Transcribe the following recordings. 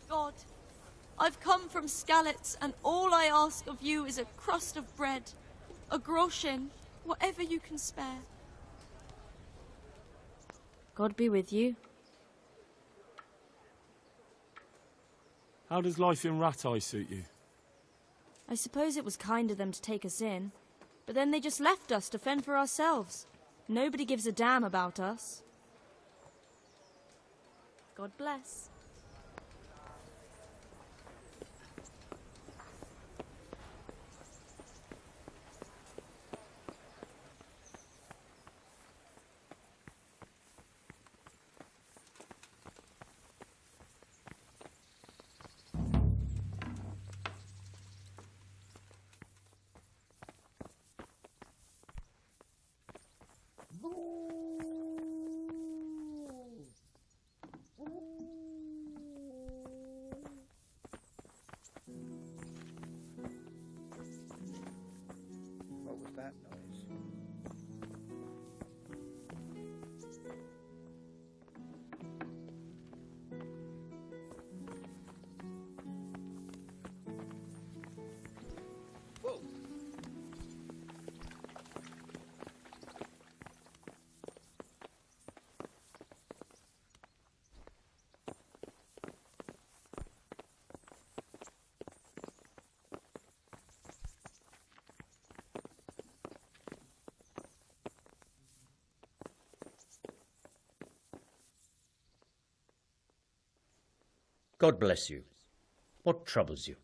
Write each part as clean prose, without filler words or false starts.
God, I've come from Skalitz, and all I ask of you is a crust of bread, a groschen, whatever you can spare. God be with you. How does life in Rattay suit you? I suppose it was kind of them to take us in, but then they just left us to fend for ourselves. Nobody gives a damn about us. God bless. What was that noise? Whoa! God bless you. What troubles you?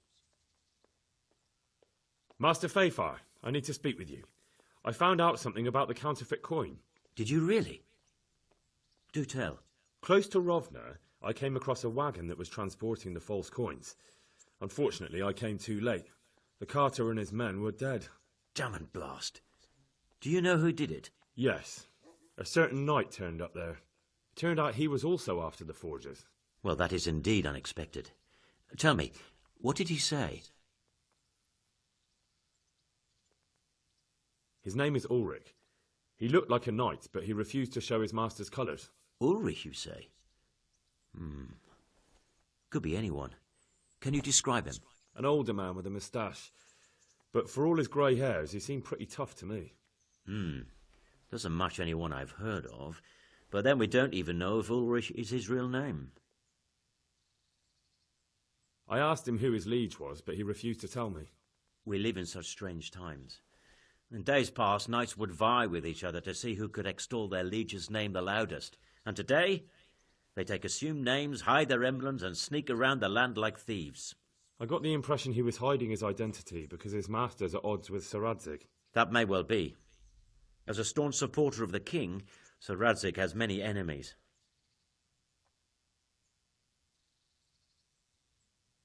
Master Fayfire, I need to speak with you. I found out something about the counterfeit coin. Did you really? Do tell. Close to Rovna, I came across a wagon that was transporting the false coins. Unfortunately, I came too late. The carter and his men were dead. Damn and blast. Do you know who did it? Yes. A certain knight turned up there. It turned out he was also after the forgers. Well, that is indeed unexpected. Tell me, what did he say? His name is Ulrich. He looked like a knight, but he refused to show his master's colours. Ulrich, you say? Could be anyone. Can you describe him? An older man with a moustache. But for all his grey hairs, he seemed pretty tough to me. Doesn't match anyone I've heard of. But then we don't even know if Ulrich is his real name. I asked him who his liege was, but he refused to tell me. We live in such strange times. In days past, knights would vie with each other to see who could extol their liege's name the loudest. And today, they take assumed names, hide their emblems, and sneak around the land like thieves. I got the impression he was hiding his identity because his master's at odds with Sir Radzig. That may well be. As a staunch supporter of the king, Sir Radzig has many enemies.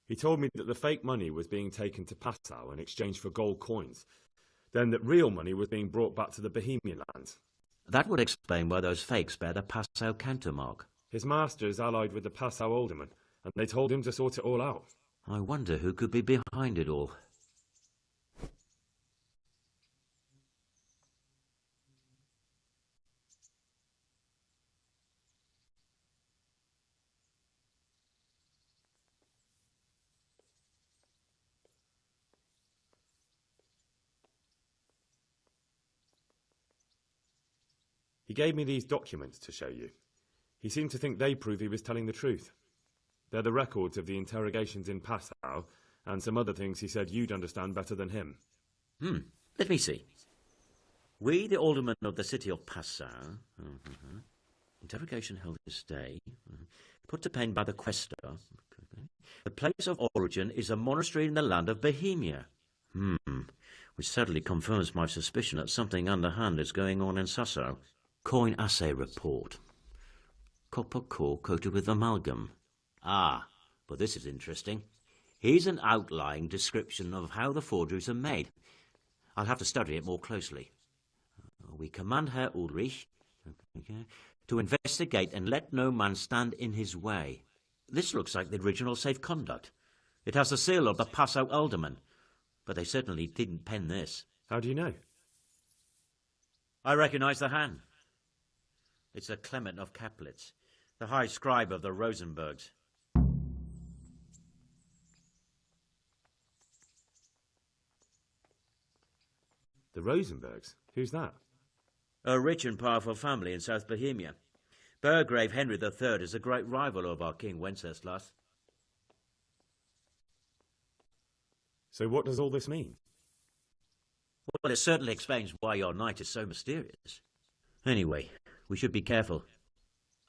He told me that the fake money was being taken to Passau in exchange for gold coins, then that real money was being brought back to the Bohemia lands. That would explain why those fakes bear the Passau countermark. His master is allied with the Passau alderman, and they told him to sort it all out. I wonder who could be behind it all. He gave me these documents to show you. He seemed to think they prove he was telling the truth. They're the records of the interrogations in Passau, and some other things he said you'd understand better than him. Let me see. We, the aldermen of the city of Passau, interrogation held this day, put to pen by the quaestor. The place of origin is a monastery in the land of Bohemia. Which certainly confirms my suspicion that something underhand is going on in Sasso. Coin assay report. Copper core coated with amalgam. Ah, but this is interesting. Here's an outline description of how the forgeries are made. I'll have to study it more closely. We command Herr Ulrich to investigate and let no man stand in his way. This looks like the original safe conduct. It has the seal of the Passau alderman, but they certainly didn't pen this. How do you know? I recognise the hand. It's a Clement of Caplitz, the high scribe of the Rosenbergs. The Rosenbergs? Who's that? A rich and powerful family in South Bohemia. Burgrave Henry III is a great rival of our King Wenceslas. So what does all this mean? Well, it certainly explains why your knight is so mysterious. Anyway, we should be careful.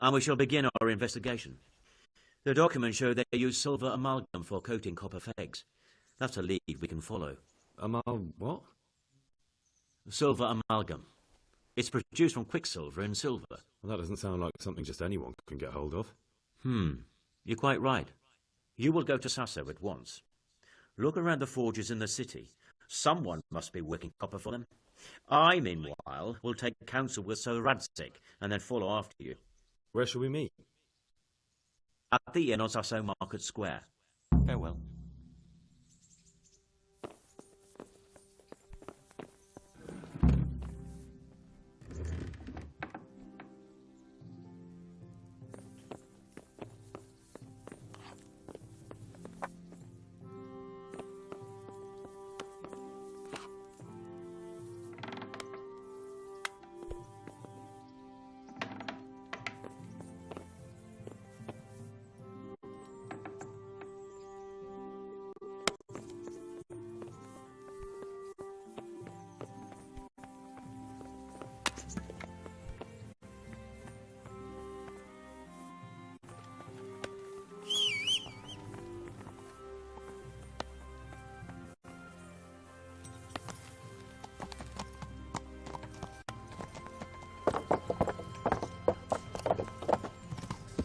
And we shall begin our investigation. The documents show they use silver amalgam for coating copper pegs. That's a lead we can follow. What? Silver amalgam. It's produced from quicksilver and silver. Well, that doesn't sound like something just anyone can get hold of. You're quite right. You will go to Sasso at once. Look around the forges in the city. Someone must be working copper for them. I, meanwhile, will take counsel with Sir Radzik and then follow after you. Where shall we meet? At the inn on Sasso Market Square. Farewell.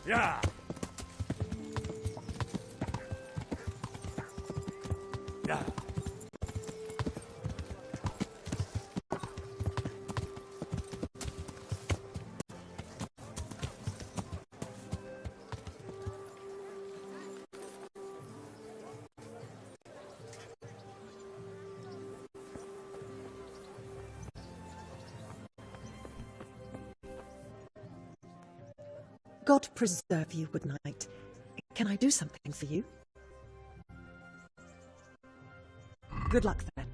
Yeah! Yeah! God preserve you, good night. Can I do something for you? Good luck, then.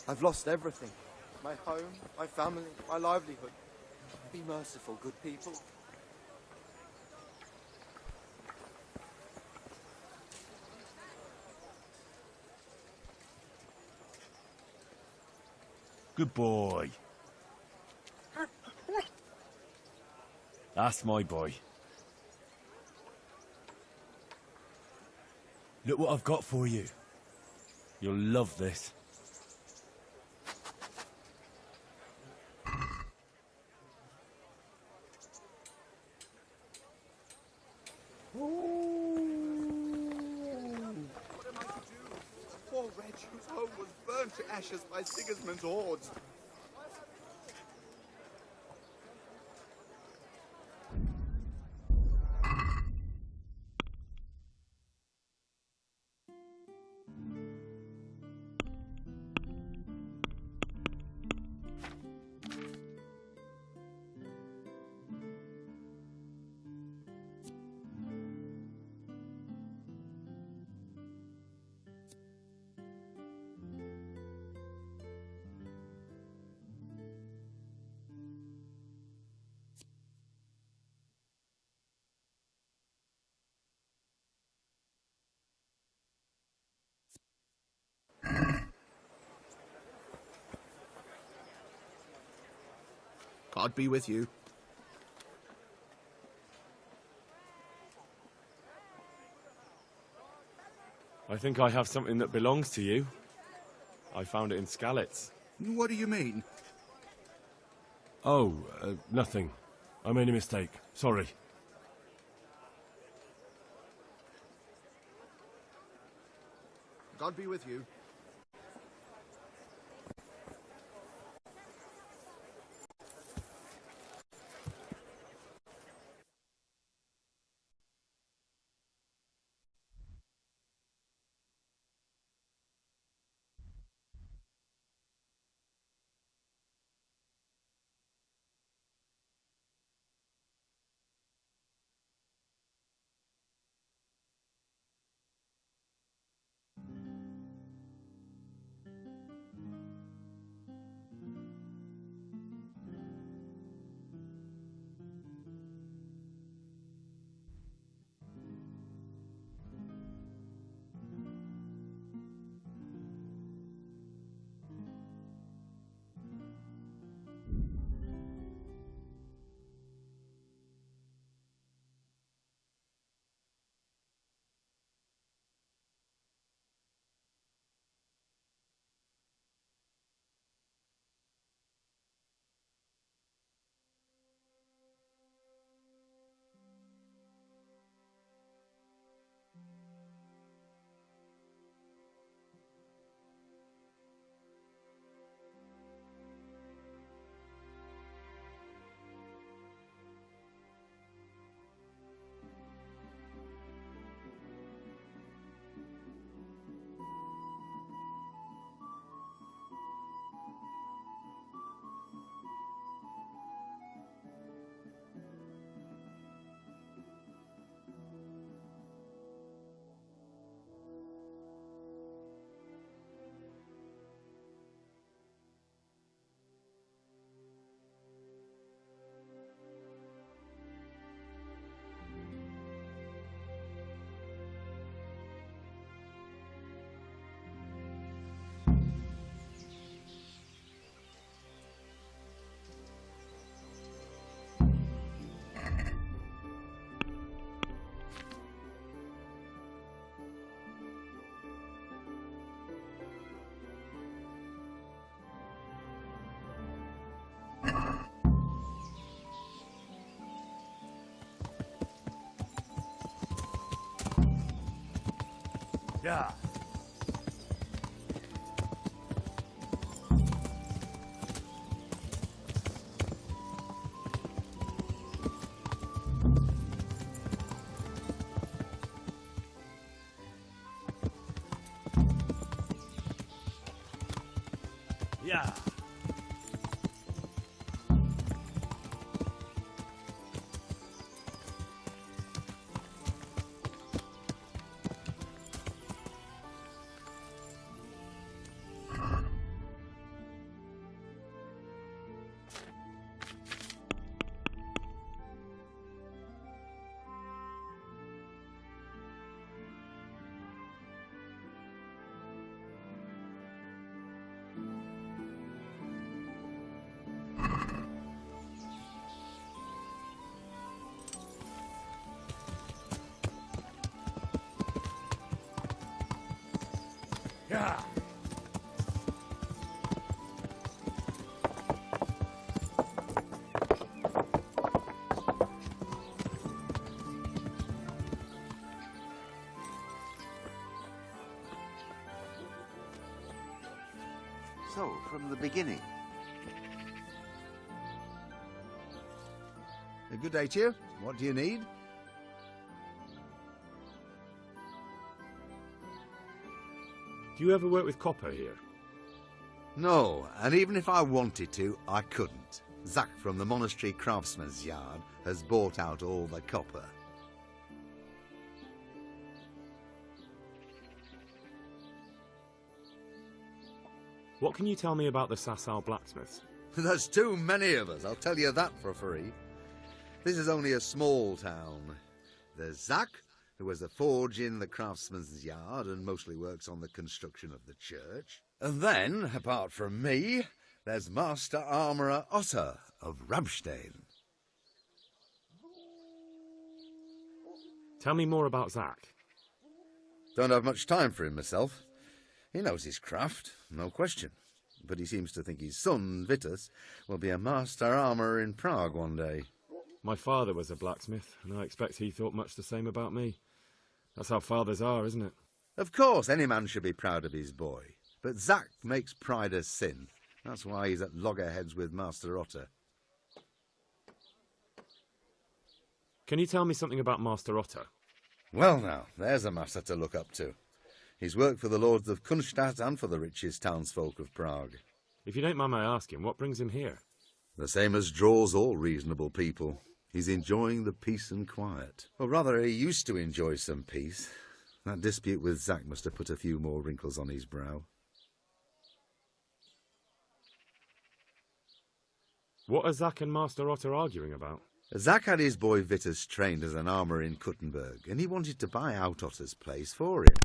I've lost everything. My home, my family, my livelihood. Be merciful, good people. Good boy. That's my boy. Look what I've got for you. You'll love this. Poor wretch whose home was burnt to ashes by Sigismund's hordes. God be with you. I think I have something that belongs to you. I found it in Skalitz. What do you mean? Oh, nothing. I made a mistake. Sorry. God be with you. Yeah. Yeah. Yeah. So, from the beginning. A good day to you. What do you need? Do you ever work with copper here? No, and even if I wanted to, I couldn't. Zach from the Monastery Craftsman's Yard has bought out all the copper. What can you tell me about the Sasau blacksmiths? There's too many of us, I'll tell you that for free. This is only a small town. There's Zach, who has a forge in the Craftsman's Yard and mostly works on the construction of the church. And then, apart from me, there's Master Armourer Outher of Ramstein. Tell me more about Zach. Don't have much time for him myself. He knows his craft, no question. But he seems to think his son, Vitus, will be a master armourer in Prague one day. My father was a blacksmith, and I expect he thought much the same about me. That's how fathers are, isn't it? Of course, any man should be proud of his boy. But Zach makes pride a sin. That's why he's at loggerheads with Master Outher. Can you tell me something about Master Outher? Well now, there's a master to look up to. He's worked for the lords of Kunstadt and for the richest townsfolk of Prague. If you don't mind my asking, what brings him here? The same as draws all reasonable people. He's enjoying the peace and quiet. Or rather, he used to enjoy some peace. That dispute with Zach must have put a few more wrinkles on his brow. What are Zach and Master Outher arguing about? Zach had his boy Vitus trained as an armourer in Kuttenberg, and he wanted to buy out Otter's place for him.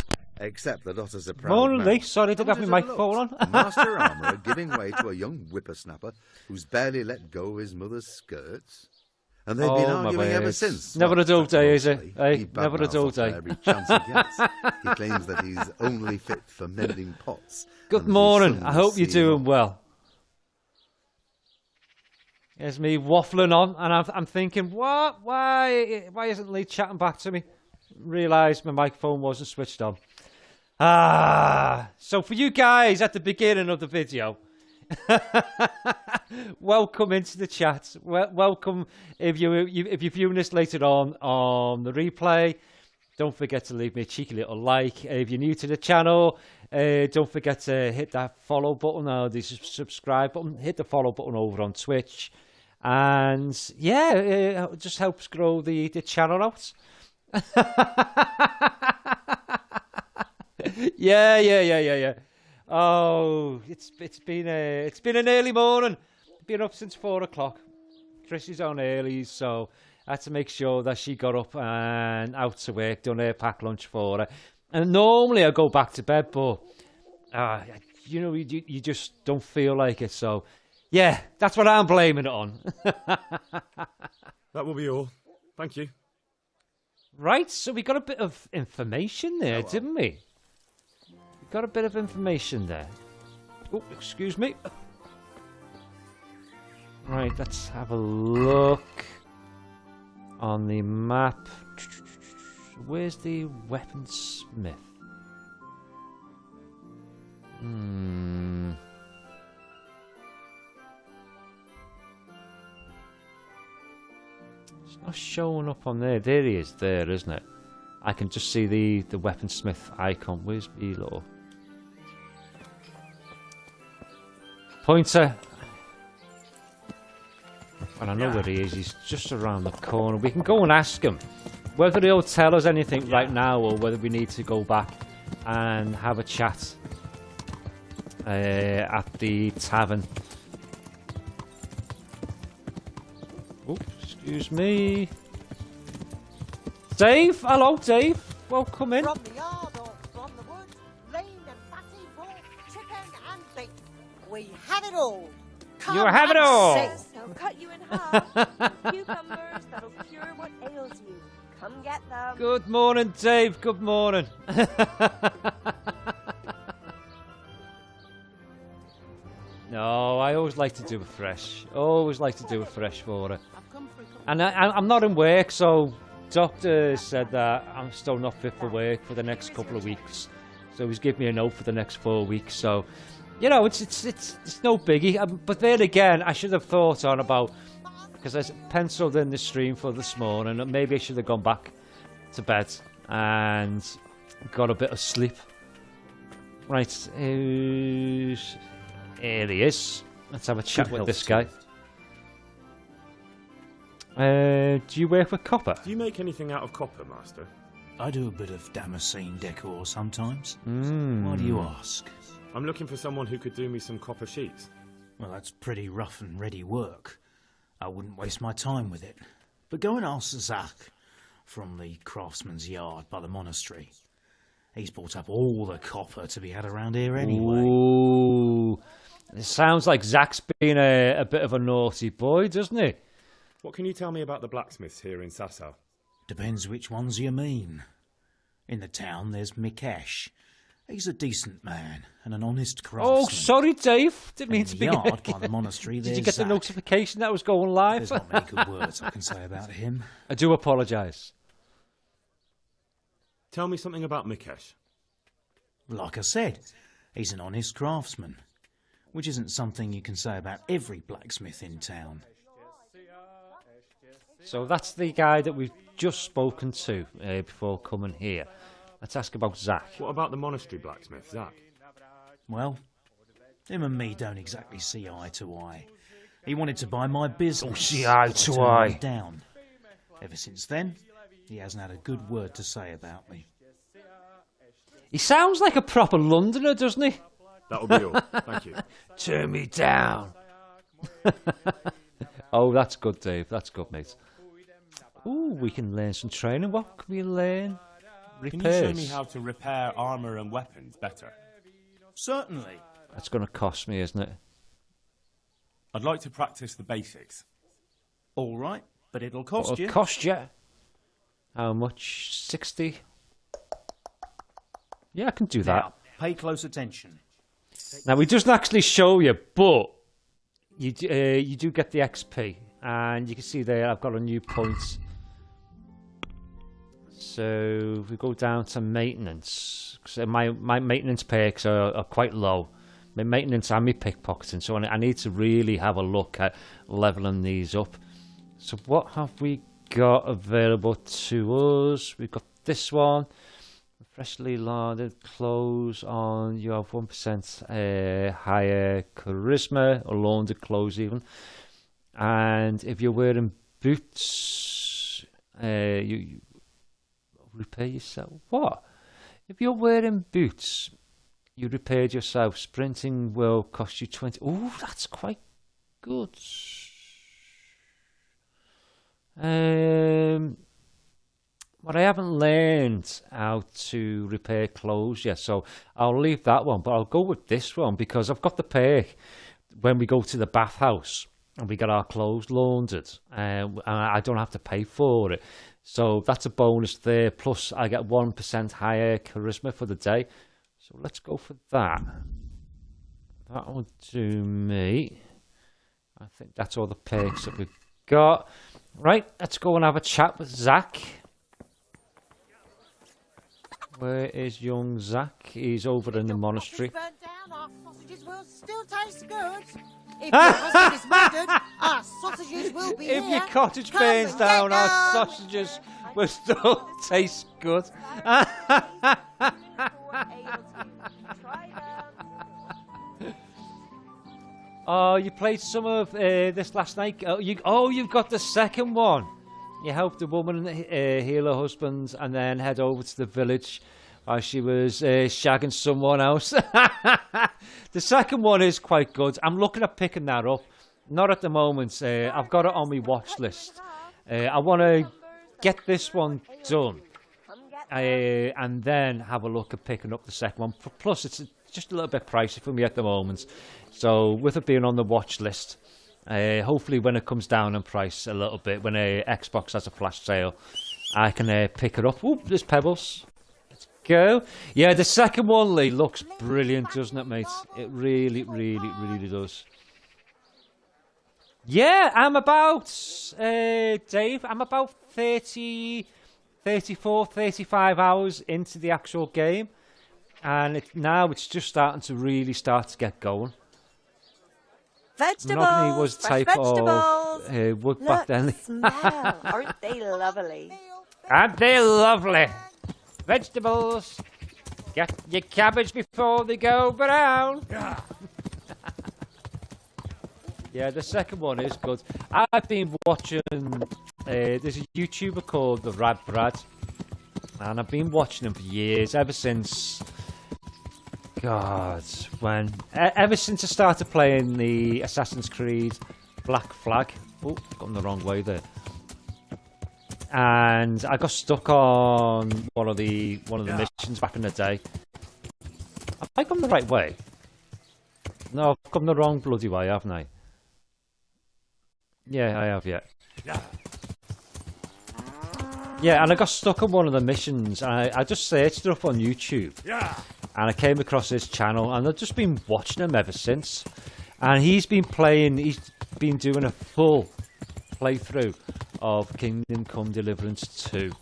Except that Otter's a proud Morning, man. Lee. Sorry, I didn't have my microphone on. Master armourer giving way to a young whippersnapper who's barely let go of his mother's skirts. And they've been arguing ever since. Never a dull day, is it? He Hey, never a dull day. Every chance he gets. He claims that he's only fit for mending pots. Good morning. I hope you're doing well. There's me waffling on, and I'm thinking, what? Why isn't Lee chatting back to me? Realised my microphone wasn't switched on. So for you guys at the beginning of the video, welcome into the chat. Welcome if you're viewing this later on the replay. Don't forget to leave me a cheeky little like. If you're new to the channel, don't forget to hit that follow button or the subscribe button. Hit the follow button over on Twitch. And yeah, it just helps grow the channel out. Yeah. Oh, it's been an early morning. Been up since 4 o'clock. Chrissy's on early, so I had to make sure that she got up and out to work, done her packed lunch for her. And normally I go back to bed, but you just don't feel like it. So yeah, that's what I'm blaming it on. That will be all. Thank you. Right, so we got a bit of information there, didn't we? We got a bit of information there. Oh, excuse me. Right, let's have a look on the map. Where's the weaponsmith? It's not showing up on there. There he is, there, isn't it? I can just see the weaponsmith icon. Where's the little pointer? And I know where he is. He's just around the corner. We can go and ask him whether he'll tell us anything right now or whether we need to go back and have a chat at the tavern. Oh, excuse me. Dave? Hello, Dave. Welcome in. From the yard or from the wood, lean and fatty, pork, chicken and beef. We have it all. Come You have it and all. see. They'll cut you in half. Cucumbers that'll cure what ails you. Come get them. Good morning, Dave. Good morning. No, I always like to do it fresh. Always like to do it fresh for her. And I'm not in work, so doctor said that I'm still not fit for work for the next couple of weeks. So he's given me a note for the next 4 weeks. So, you know, it's no biggie. But then again, I should have thought on about, because I penciled in the stream for this morning, and maybe I should have gone back to bed and got a bit of sleep. Right, here he is. Let's have a chat with this guy. Do you work with copper? Do you make anything out of copper, Master? I do a bit of Damascene decor sometimes. Mm. Why do you ask? I'm looking for someone who could do me some copper sheets. Well, that's pretty rough and ready work. I wouldn't waste my time with it. But go and ask Zach from the craftsman's yard by the monastery. He's bought up all the copper to be had around here anyway. Ooh. It sounds like Zach's been a bit of a naughty boy, doesn't he? What can you tell me about the blacksmiths here in Sasau? Depends which ones you mean. In the town, there's Mikesh. He's a decent man and an honest craftsman. Oh, sorry, Dave. Didn't mean In to the be. yard by the monastery, Did there's you get the Zach. notification that was going live? There's not many good words I can say about him. I do apologise. Tell me something about Mikesh. Like I said, he's an honest craftsman, which isn't something you can say about every blacksmith in town. So that's the guy that we've just spoken to before coming here. Let's ask about Zach. What about the monastery blacksmith, Zach? Well, him and me don't exactly see eye to eye. He wanted to buy my business. Don't see eye but I to turned eye. him down. Ever since then, he hasn't had a good word to say about me. He sounds like a proper Londoner, doesn't he? That'll be all. Thank you. Turn me down. Oh, that's good, Dave. That's good, mate. Ooh, we can learn some training. What can we learn? Repairs. Can you show me how to repair armour and weapons better? Certainly. That's going to cost me, isn't it? I'd like to practice the basics. All right, but it'll cost What'll you. cost you? How much? 60? Yeah, I can do that. Now, pay close attention. Now, he doesn't actually show you, but you do get the XP. And you can see there, I've got a new point. So, if we go down to maintenance. So my maintenance perks are quite low. My maintenance and my pickpocketing. So, I need to really have a look at leveling these up. So, what have we got available to us? We've got this one. Freshly larded clothes on. You have 1% higher charisma, or laundered clothes even. And if you're wearing boots, you repair yourself. What? If you're wearing boots, you repaired yourself. Sprinting will cost you 20. Oh, that's quite good. But I haven't learned how to repair clothes yet, so I'll leave that one. But I'll go with this one because I've got the perk when we go to the bathhouse and we get our clothes laundered, and I don't have to pay for it. So that's a bonus there. Plus, I get 1% higher charisma for the day. So let's go for that. That will do me. I think that's all the perks that we've got. Right, let's go and have a chat with Zach. Where is young Zach? He's over in the monastery. down, our sausages will still taste good. If your husband is murdered, our sausages will be If here. your cottage Come burns and down, get our them. sausages will still taste good. Oh, you played some of this last night. You've got the second one. You helped the woman heal her husband and then head over to the village while she was shagging someone else. The second one is quite good. I'm looking at picking that up. Not at the moment. I've got it on my watch list. I want to get this one done and then have a look at picking up the second one. Plus, it's just a little bit pricey for me at the moment. So with it being on the watch list, hopefully when it comes down in price a little bit, when Xbox has a flash sale, I can pick it up. Oop, there's Pebbles. Let's go. Yeah, the second one, Lee, looks brilliant, doesn't it, mate? It really, really, really does. Yeah, I'm about, Dave, I'm about 34, 35 hours into the actual game. And now it's just starting to really start to get going. Vegetables! Not only was Fresh type vegetables. of wood Look, back then. smell. Aren't they lovely? Aren't they lovely? Vegetables. Get your cabbage before they go brown. Yeah, the second one is good. I've been watching, there's a YouTuber called The Rad Brad. And I've been watching him for years, ever since... God, when... Ever since I started playing the Assassin's Creed Black Flag. Oh, gone the wrong way there. And I got stuck on one of the missions back in the day. Have I gone the right way? No, I've come the wrong bloody way, haven't I? Yeah, I have, yeah. Yeah, and I got stuck on one of the missions. I just searched it up on YouTube. Yeah. And I came across his channel, and I've just been watching him ever since. And he's been doing a full playthrough of Kingdom Come Deliverance 2.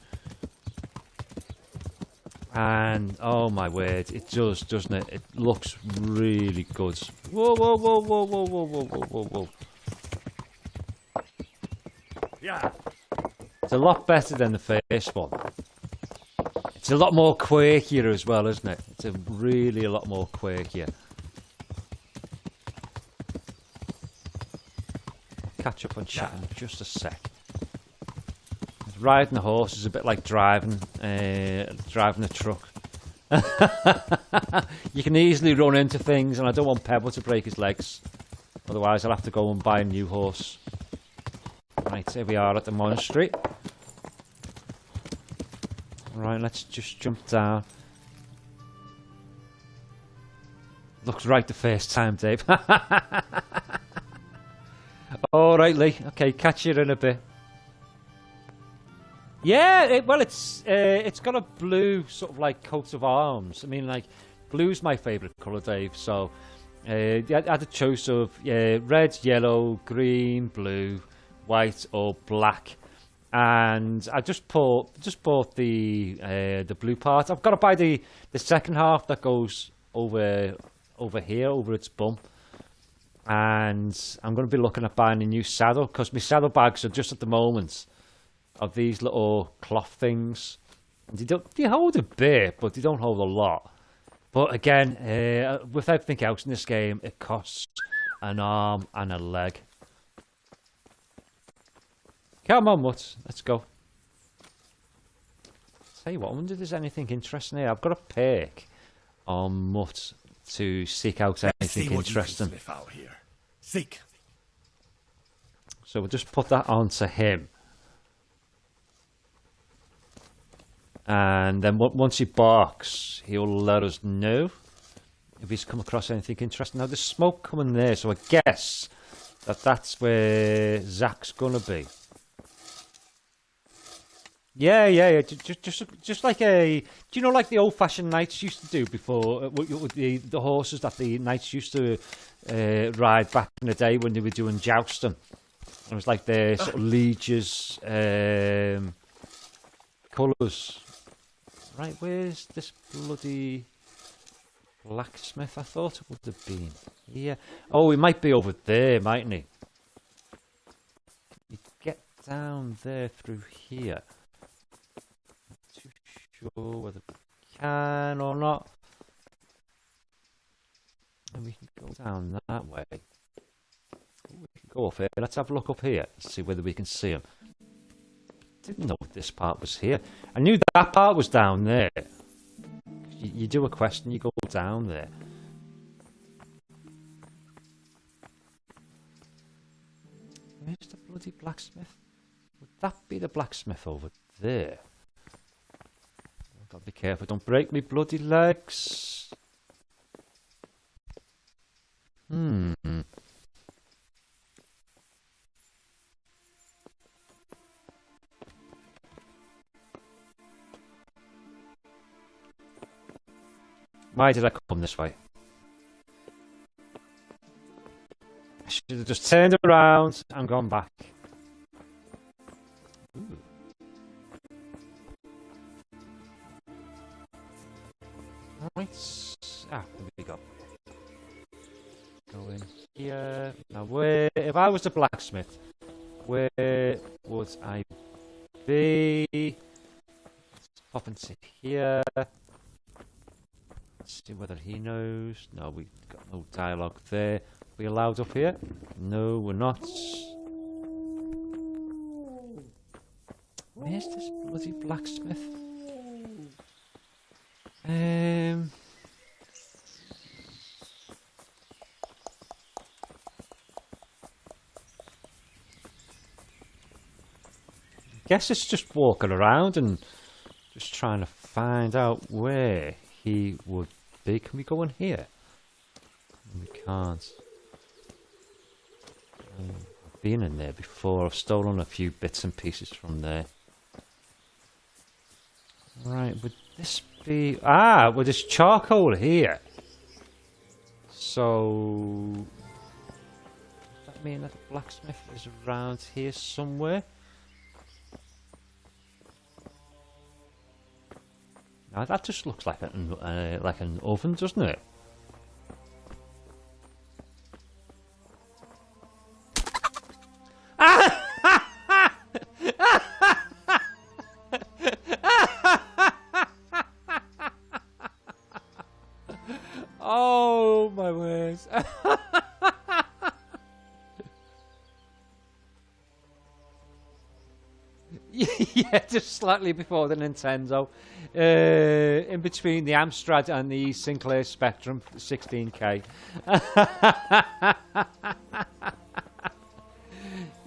And, oh my word, it does, doesn't it? It looks really good. Whoa, whoa, whoa, whoa, whoa, whoa, whoa, whoa, whoa, whoa. Yeah. It's a lot better than the first one. It's a lot more quirkier as well, isn't it? It's really a lot more quirkier. Catch up on chat in just a sec. Riding a horse is a bit like driving a truck. You can easily run into things, and I don't want Pebble to break his legs. Otherwise, I'll have to go and buy a new horse. Right, here we are at the monastery. Right, let's just jump down. Looks right the first time, Dave. Alright, Lee. Okay, catch you in a bit. Yeah, it's got a blue sort of like coat of arms. I mean, like, blue's my favourite colour, Dave. So, I had a choice of red, yellow, green, blue, white, or black. And I just bought the blue part. I've got to buy the second half that goes over here, over its bum. And I'm going to be looking at buying a new saddle, because my saddlebags are just at the moment of these little cloth things. They hold a bit, but they don't hold a lot. But again, with everything else in this game, it costs an arm and a leg. Come on, Mutt. Let's go. Tell you what, I wonder if there's anything interesting here. I've got a perk on Mutt to seek out anything interesting. Out here. Seek. So we'll just put that onto him. And then once he barks, he'll let us know if he's come across anything interesting. Now, there's smoke coming there, so I guess that's where Zach's going to be. Yeah. Just like do you know, like the old-fashioned knights used to do before, with the horses that the knights used to ride back in the day when they were doing jousting? It was like their sort of lieges colours. Right, where's this bloody blacksmith. I thought it would have been here. Oh, he might be over there, mightn't he? You get down there through here. Not too sure whether we can or not. And we can go down that way. We can go up here. Let's have a look up here. See whether we can see him. Didn't know this part was here. I knew that part was down there. You do a quest and you go down there. Where's the bloody blacksmith? Would that be the blacksmith over there? I've got to be careful. Don't break me bloody legs. Why did I come this way? I should have just turned around and gone back. Ooh. Right. There we go. Go in here. Now where, if I was the blacksmith, where would I be? Let's pop into here. See whether he knows. No, we've got no dialogue there. We allowed up here? No, we're not. Where's this bloody blacksmith? Guess it's just walking around and just trying to find out where he would be. Can we go in here? We can't. I've been in there before. I've stolen a few bits and pieces from there. Right, would this be... Ah, well, there's charcoal here. So... does that mean that the blacksmith is around here somewhere? Now that just looks like an oven, doesn't it? Oh my words. Yeah, just slightly before the Nintendo. In between the Amstrad and the Sinclair Spectrum 16K.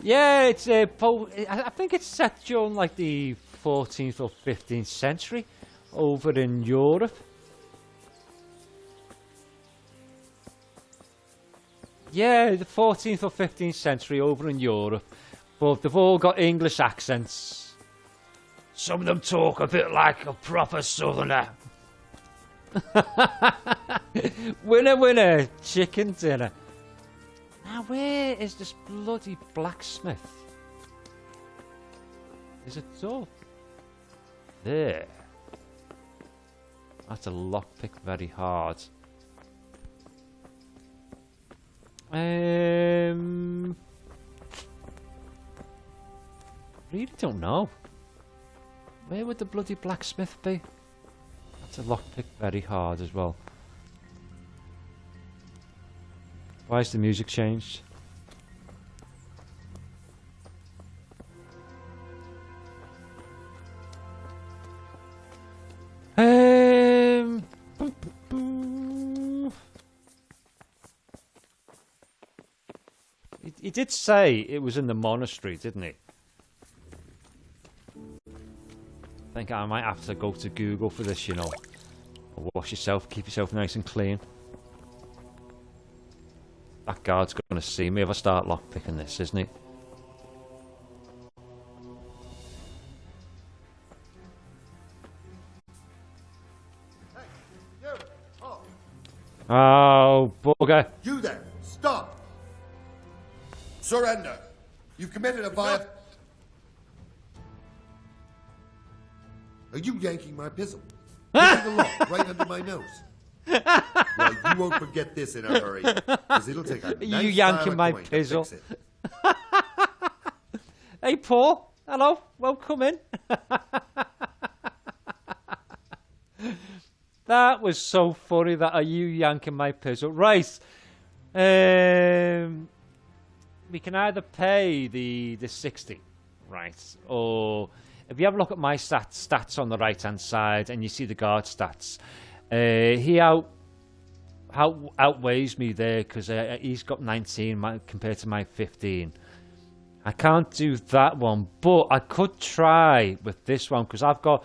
Yeah, it's I think it's set during like the 14th or 15th century over in Europe. Yeah, the 14th or 15th century over in Europe. But they've all got English accents. Some of them talk a bit like a proper southerner. Winner, winner, chicken dinner. Now, where is this bloody blacksmith? Is it so? There. That's a lockpick very hard. Really don't know. Where would the bloody blacksmith be? That's a lockpick very hard as well. Why has the music changed? He did say it was in the monastery, didn't he? I think I might have to go to Google for this, you know. Wash yourself, keep yourself nice and clean. That guard's going to see me if I start lockpicking this, isn't he? Hey, you! Oh, bugger. You there! Stop! Surrender! You've committed a violation. Are you yanking my pistol? Breaking the law right under my nose. Well, you won't forget this in a hurry, because it'll take a You nice yanking my coin to pizzle. fix it. Hey, Paul. Hello. Welcome in. That was so funny. That are you yanking my pizzle? Right. We can either pay the 60, right, or if you have a look at my stats on the right hand side and you see the guard stats, he outweighs me there because he's got 19 compared to my 15. I can't do that one, but I could try with this one because I've got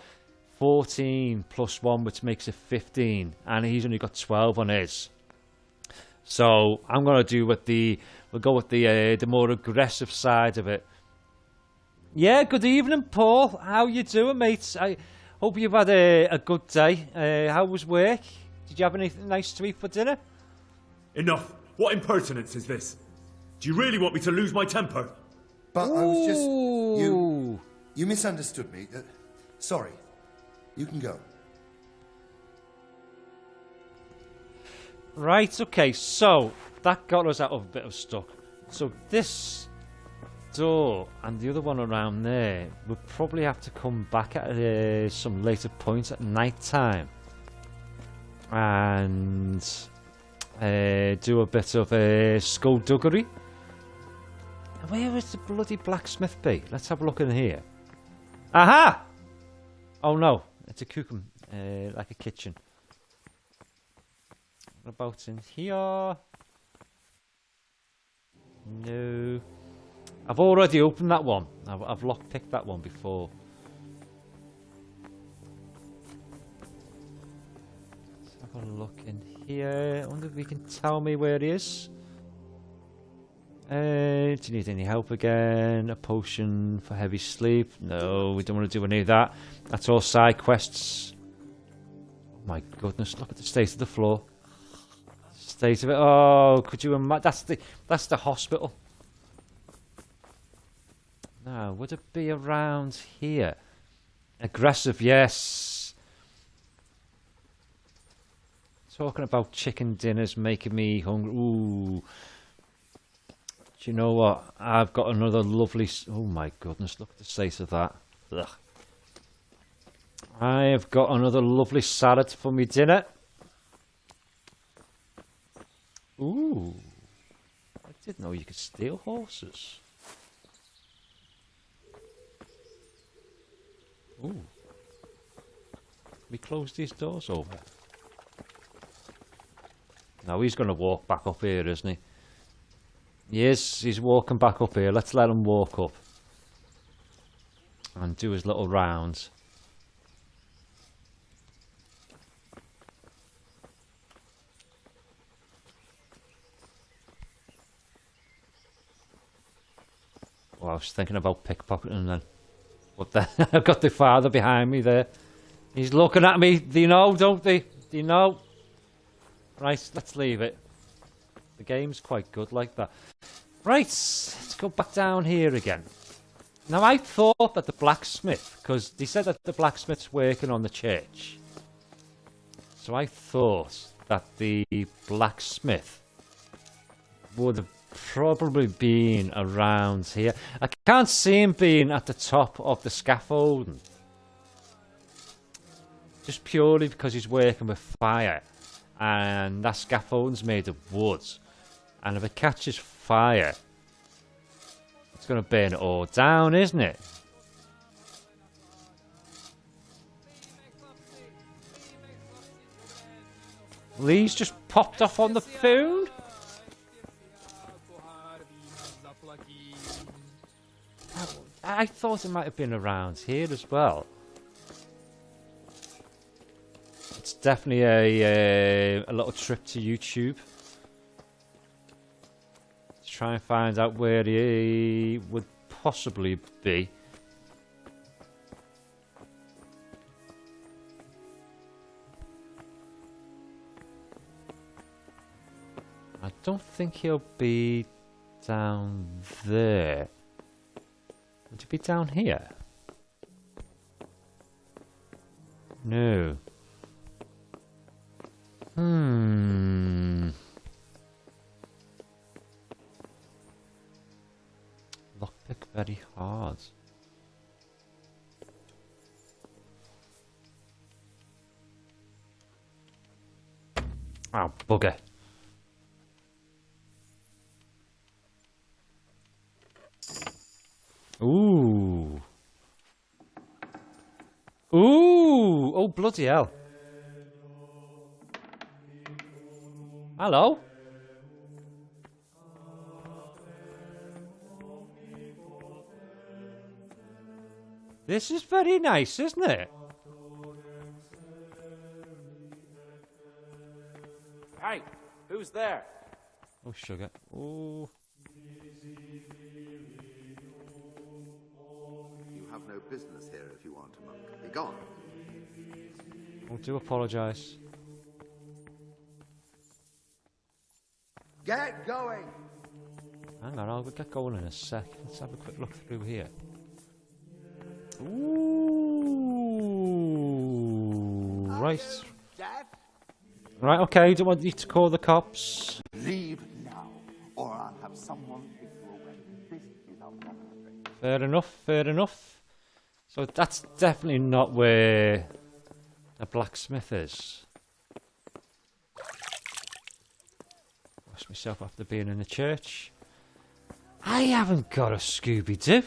14 plus 1, which makes it 15, and he's only got 12 on his. So I'm gonna we'll go with the more aggressive side of it. Yeah, good evening, Paul. How you doing, mate? I hope you've had a good day. How was work? Did you have anything nice to eat for dinner? Enough! What impertinence is this? Do you really want me to lose my temper? But I was just... You misunderstood me. Sorry. You can go. Right, okay, so that got us out of a bit of stuck. So this door and the other one around there, we'll probably have to come back at some later point at night time and do a bit of skullduggery. Where is the bloody blacksmith be? Let's have a look in here. Aha! Oh no, it's a cucumber, like a kitchen. What about in here? No. I've already opened that one. I've lockpicked that one before. Let's have a look in here. I wonder if you can tell me where it is. Do you need any help again? A potion for heavy sleep? No, we don't want to do any of that. That's all side quests. Oh my goodness, look at the state of the floor. State of it. Oh, could you imagine? That's the hospital. Now, would it be around here? Aggressive, yes. Talking about chicken dinners making me hungry. Ooh. Do you know what? I've got another lovely... Oh my goodness, look at the state of that. Ugh. I have got another lovely salad for me dinner. Ooh. I didn't know you could steal horses. Ooh. We close these doors over. Now he's going to walk back up here, isn't he? Yes, he's walking back up here. Let's let him walk up and do his little rounds. Well, I was thinking about pickpocketing then. What the? I've got the father behind me there. He's looking at me. Do you know, don't they? Do you know? Right, let's leave it. The game's quite good like that. Right, let's go back down here again. Now, I thought that the blacksmith, because they said that the blacksmith's working on the church. So I thought that the blacksmith would have probably been around here. I can't see him being at the top of the scaffolding. Just purely because he's working with fire. And that scaffolding's made of wood. And if it catches fire, it's going to burn it all down, isn't it? Lee's just popped off on the phone. I thought it might have been around here as well. It's definitely a little trip to YouTube. To try and find out where he would possibly be. I don't think he'll be down there. Would he be down here? No. Lockpick very hard. Oh, bugger. Ooh. Ooh! Oh, bloody hell. Hello? This is very nice, isn't it? Hey, who's there? Oh, sugar. Oh. You have no business here if you want a monk. Be gone. I do apologise. Get going! Hang on, I'll get going in a sec. Let's have a quick look through here. Ooh, right. Right, okay, don't want you to call the cops. Leave now, or I'll have someone take you away. This is Outher. Fair enough, fair enough. So that's definitely not where the blacksmith is. Wash myself after being in the church. I haven't got a Scooby-Doo.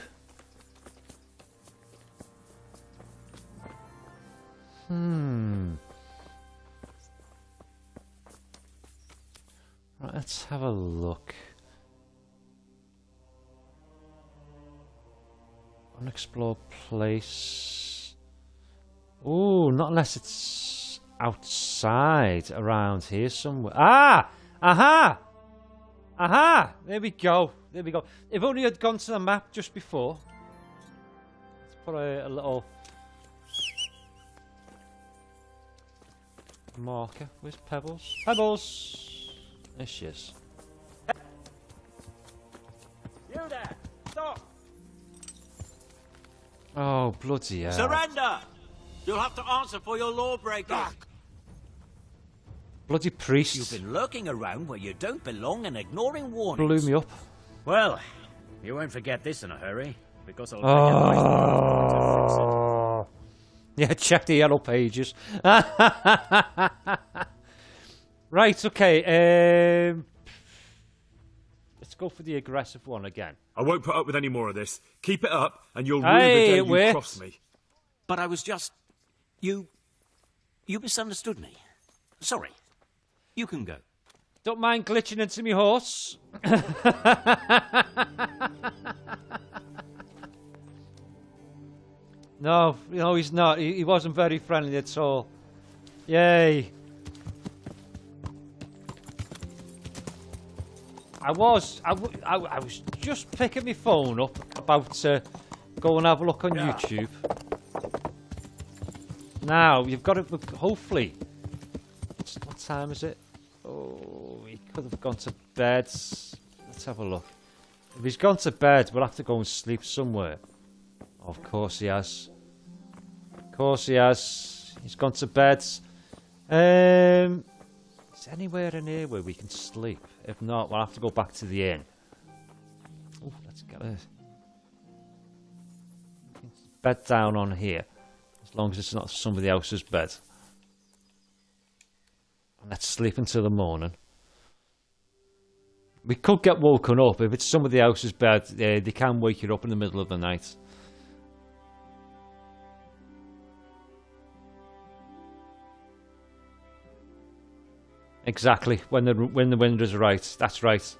Right, let's have a look. Unexplored place. Ooh, not unless it's outside around here somewhere. Ah! Aha! Aha! There we go. There we go. If only I'd gone to the map just before. Let's put a little marker. Where's Pebbles? Pebbles! There she is. You there! Stop! Oh, bloody hell. Surrender! You'll have to answer for your lawbreaking. Bloody priest. You've been lurking around where you don't belong and ignoring warnings. Blew me up. Well, you won't forget this in a hurry, because I'll Oh. Yeah, check the yellow pages. Right, okay. Let's go for the aggressive one again. I won't put up with any more of this. Keep it up, and you'll ruin the day you cross me. But I was just... You misunderstood me. Sorry. You can go. Don't mind glitching into me horse. No, he's not. He wasn't very friendly at all. Yay. I was just picking my phone up about to go and have a look on YouTube. Now, you've got to, hopefully, what time is it? Oh, he could have gone to bed. Let's have a look. If he's gone to bed, we'll have to go and sleep somewhere. Of course he has. Of course he has. He's gone to bed. Is anywhere in here where we can sleep? If not, we'll have to go back to the inn. Oh, let's get a bed down on here. As long as it's not somebody else's bed. And let's sleep until the morning. We could get woken up. If it's somebody else's bed, they can wake you up in the middle of the night. Exactly, when the wind is right. That's right.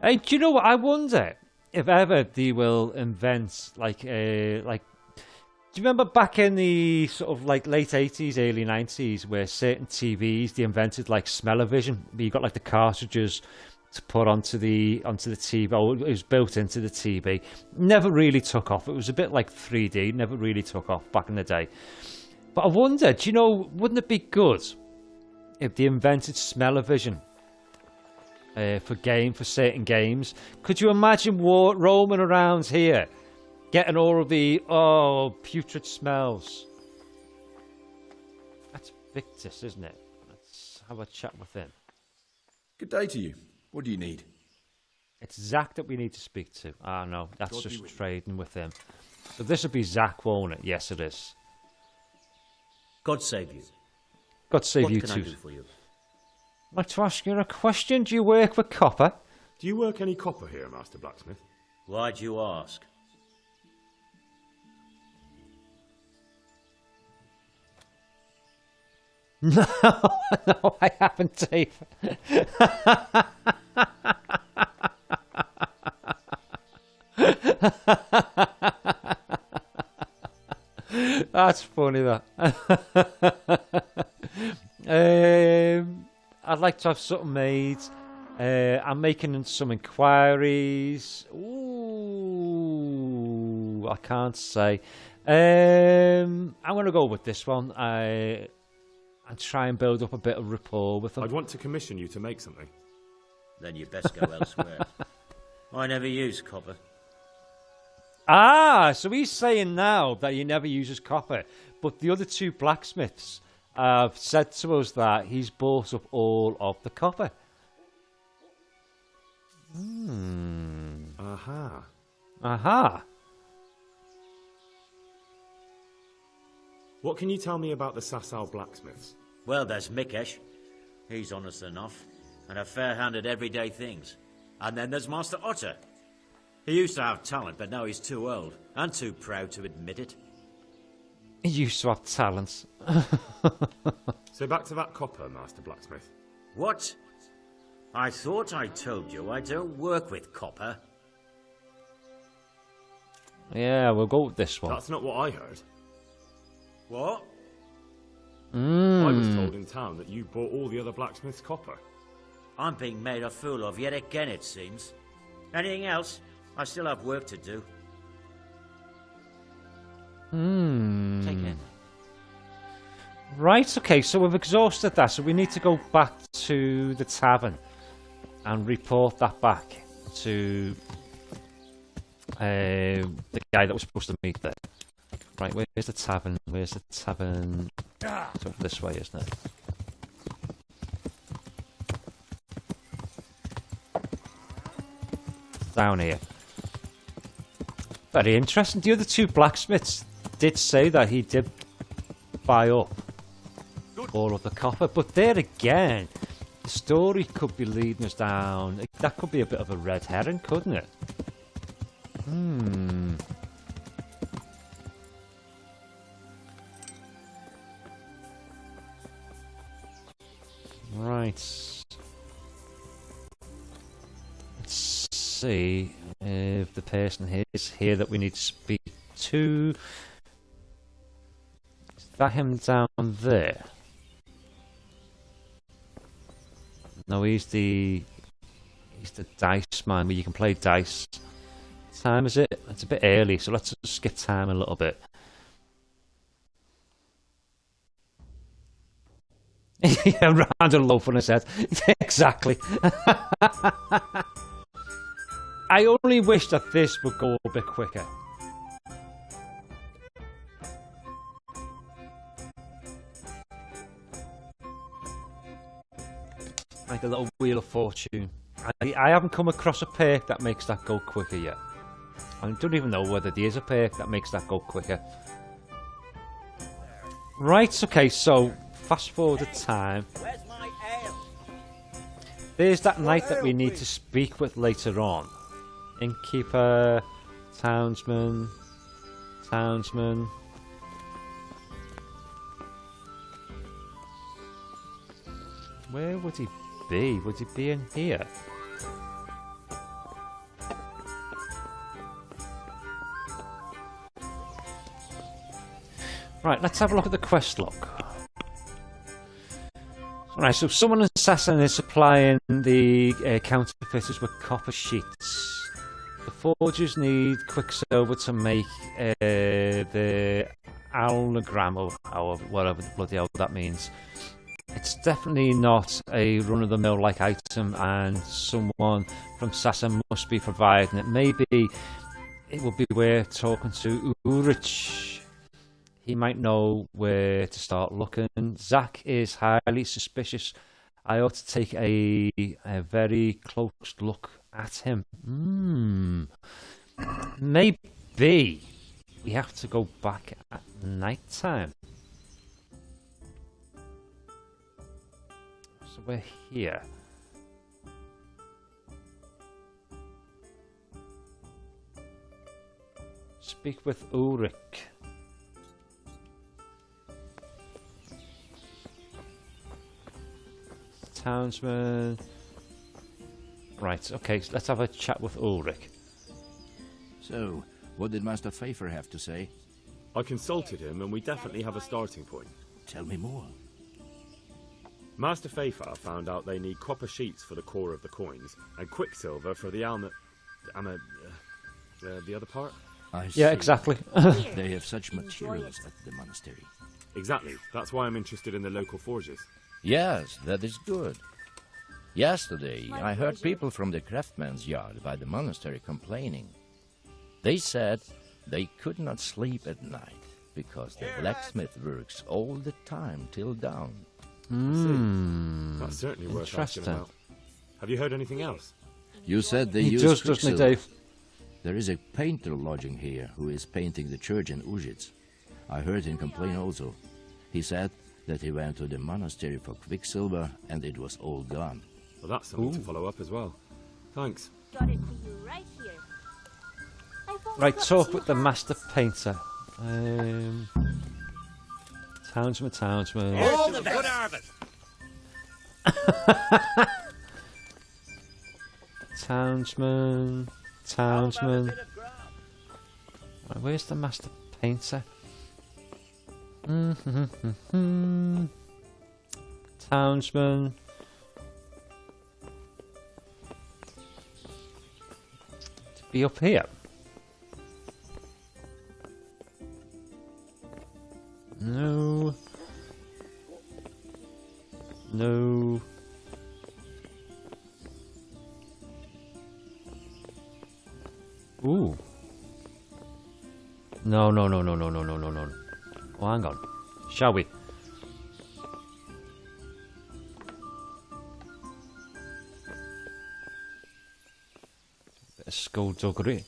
Hey, do you know what? I wonder if ever they will invent like do you remember back in the sort of like late 80s, early 90s, where certain TVs they invented like smell-o-vision? You got like the cartridges to put onto the TV. Oh, it was built into the TV. Never really took off. It was a bit like 3D. Never really took off back in the day. But I wonder, do you know, wouldn't it be good if they invented smell-o-vision for certain games? Could you imagine roaming around here, getting all of the putrid smells? Victus, isn't it? Let's have a chat with him. Good day to you. What do you need? It's Zach that we need to speak to. Ah, no, that's God be just with you. trading with him. So this would be Zach, won't it? Yes, it is. God save you. God save what you can too. I do for you? I'd like to ask you a question. Do you work with copper? Do you work any copper here, Master Blacksmith? Why do you ask? No, no, I haven't, Dave. That's funny, that. I'd like to have something made. I'm making some inquiries. Ooh, I can't say. I'm going to go with this one. And try and build up a bit of rapport with them. I'd want to commission you to make something. Then you best go elsewhere. I never use copper. Ah, so he's saying now that he never uses copper. But the other two blacksmiths have said to us that he's bought up all of the copper. Aha. Aha. What can you tell me about the Sasau blacksmiths? Well, there's Mikesh. He's honest enough, and a fair hand at everyday things. And then there's Master Otter. He used to have talent, but now he's too old, and too proud to admit it. He used to have talent. So back to that copper, Master Blacksmith. What? I thought I told you I don't work with copper. Yeah, we'll go with this one. That's not what I heard. What? I was told in town that you bought all the other blacksmiths' copper. I'm being made a fool of yet again, it seems. Anything else? I still have work to do. Take care. Right, okay, so we've exhausted that, so we need to go back to the tavern and report that back to the guy that was supposed to meet there. Right, where's the tavern? Where's the tavern? It's over this way, isn't it? It's down here. Very interesting. The other two blacksmiths did say that he did buy up all of the copper, but there again, the story could be leading us down. That could be a bit of a red herring, couldn't it? Right. Let's see if the person here is here that we need to speak to. Is that him down there? No, he's the dice man where you can play dice. What time is it? It's a bit early, so let's just skip time a little bit. Yeah, round a loaf on his head. Exactly. I only wish that this would go a bit quicker. Like the little Wheel of Fortune. I haven't come across a perk that makes that go quicker yet. I don't even know whether there is a perk that makes that go quicker. Right, okay, so fast forward the time. Where's my ale? There's that knight that we need to speak with later on. Innkeeper, townsman. Where would he be? Would he be in here? Right, let's have a look at the quest log. Alright, so someone assassin is supplying the counterfeiters with copper sheets. The forgers need quicksilver to make the alnogram, or whatever the bloody hell that means. It's definitely not a run-of-the-mill like item, and someone from Sassa must be providing it. Maybe it would be worth talking to Ulrich. he might know where to start looking. Zach is highly suspicious. I ought to take a very close look at him. Maybe we have to go back at night time. So we're here. Speak with Ulrich. Townsman. Right, okay, so let's have a chat with Ulrich. So, what did Master Pfeiffer have to say? I consulted him and we definitely have a starting point. Tell me more. Master Pfeiffer found out they need copper sheets for the core of the coins and quicksilver for the the other part? I see. Yeah, exactly. They have such materials at the monastery. Exactly. That's why I'm interested in the local forges. Yes, that is good. Yesterday, I heard people from the craftsman's yard by the monastery complaining. They said they could not sleep at night because the blacksmith works all the time till dawn. That's certainly worth asking about. Have you heard anything else? You said they He use does, doesn't he, quicksilver. Dave? There is a painter lodging here who is painting the church in Ujits. I heard him complain also. He said that he went to the monastery for quicksilver and it was all gone. Well, that's something to follow up as well. Thanks. Got it for you right here. Right, talk with the master painter. Townsman. All the good harvest. Townsman. Right, where's the master painter? Townsman. To be up here. No. Ooh. No. Oh, hang on. Shall we? Bit of skullduggery.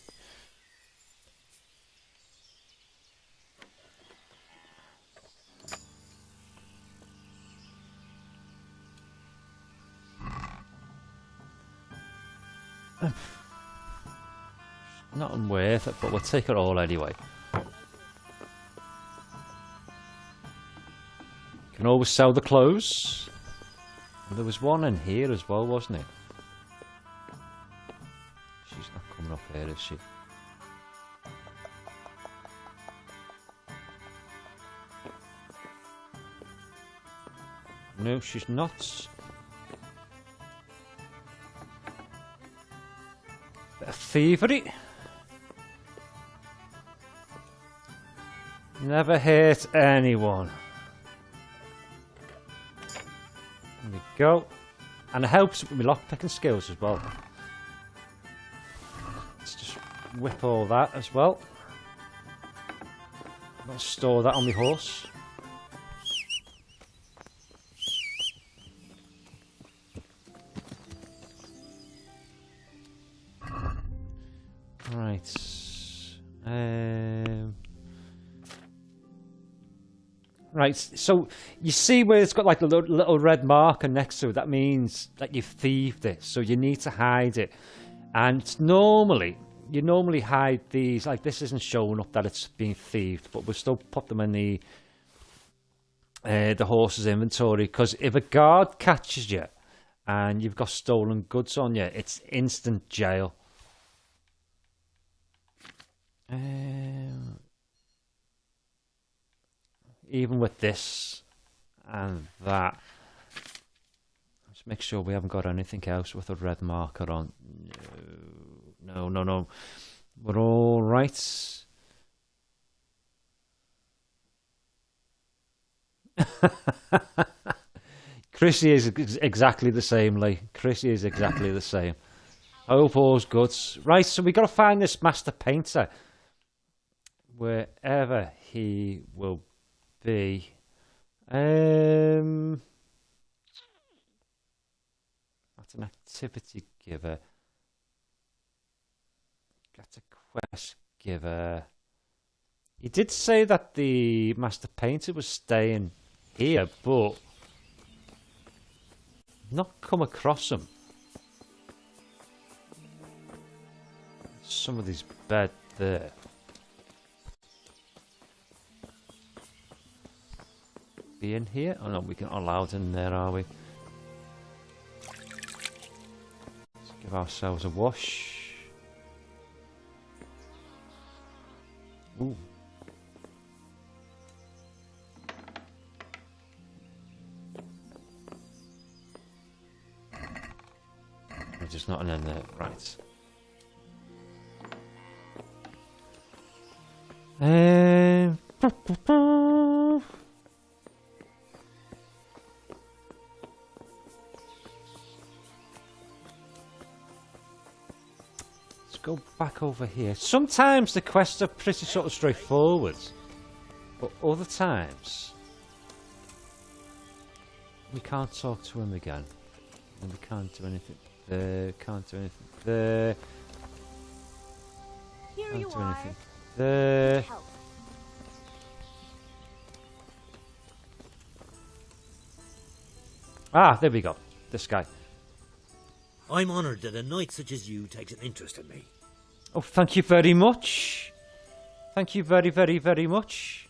Not worth it, but we'll take it all anyway. Can always sell the clothes. And there was one in here as well, wasn't it? She's not coming up here, is she? No, she's not. Bit of thievery. Never hurt anyone. There we go. And it helps with my lockpicking skills as well. Let's just whip all that as well. I'll store that on my horse. Right. Right, so you see where it's got like a little red marker next to it. That means that you've thieved it, so you need to hide it. And you normally hide these, like this isn't showing up that it's been thieved, but we'll still put them in the horse's inventory, because if a guard catches you and you've got stolen goods on you, it's instant jail. Even with this and that, let's make sure we haven't got anything else with a red marker on. No. We're all right. Chrissy is exactly the same, Lee. Chrissy is exactly the same. I hope all's good. Right, so we got to find this master painter. Wherever he will be. That's an activity giver. That's a quest giver. He did say that the Master Painter was staying here, but not come across him. Somebody's bed there. Be in here? Oh no, we can allowed in there, are we? Let's give ourselves a wash. Ooh. There's just not an end there, right? Let's go back over here. Sometimes the quests are pretty sort of straightforward, but other times we can't talk to him again, and we can't do anything there. Can't do anything there. Here Can't you do are. anything there. Help. Ah, there we go. This guy. I'm honoured that a knight such as you takes an interest in me. Oh, thank you very much. Thank you very, very, very much.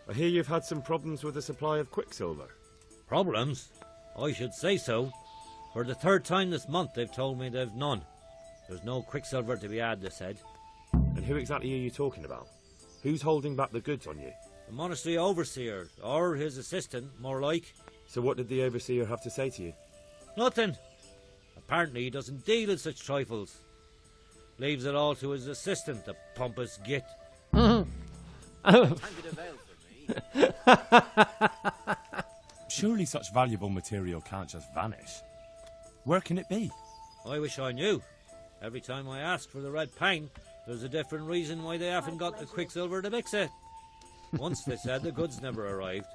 I hear you've had some problems with the supply of quicksilver. Problems? I should say so. For the third time this month they've told me they've none. There's no quicksilver to be had, they said. And who exactly are you talking about? Who's holding back the goods on you? The monastery overseer, or his assistant, more like. So what did the overseer have to say to you? Nothing. Apparently he doesn't deal in such trifles. Leaves it all to his assistant, the pompous git. Surely such valuable material can't just vanish. Where can it be? I wish I knew. Every time I ask for the red paint, there's a different reason why they haven't got the quicksilver to mix it. Once they said the goods never arrived,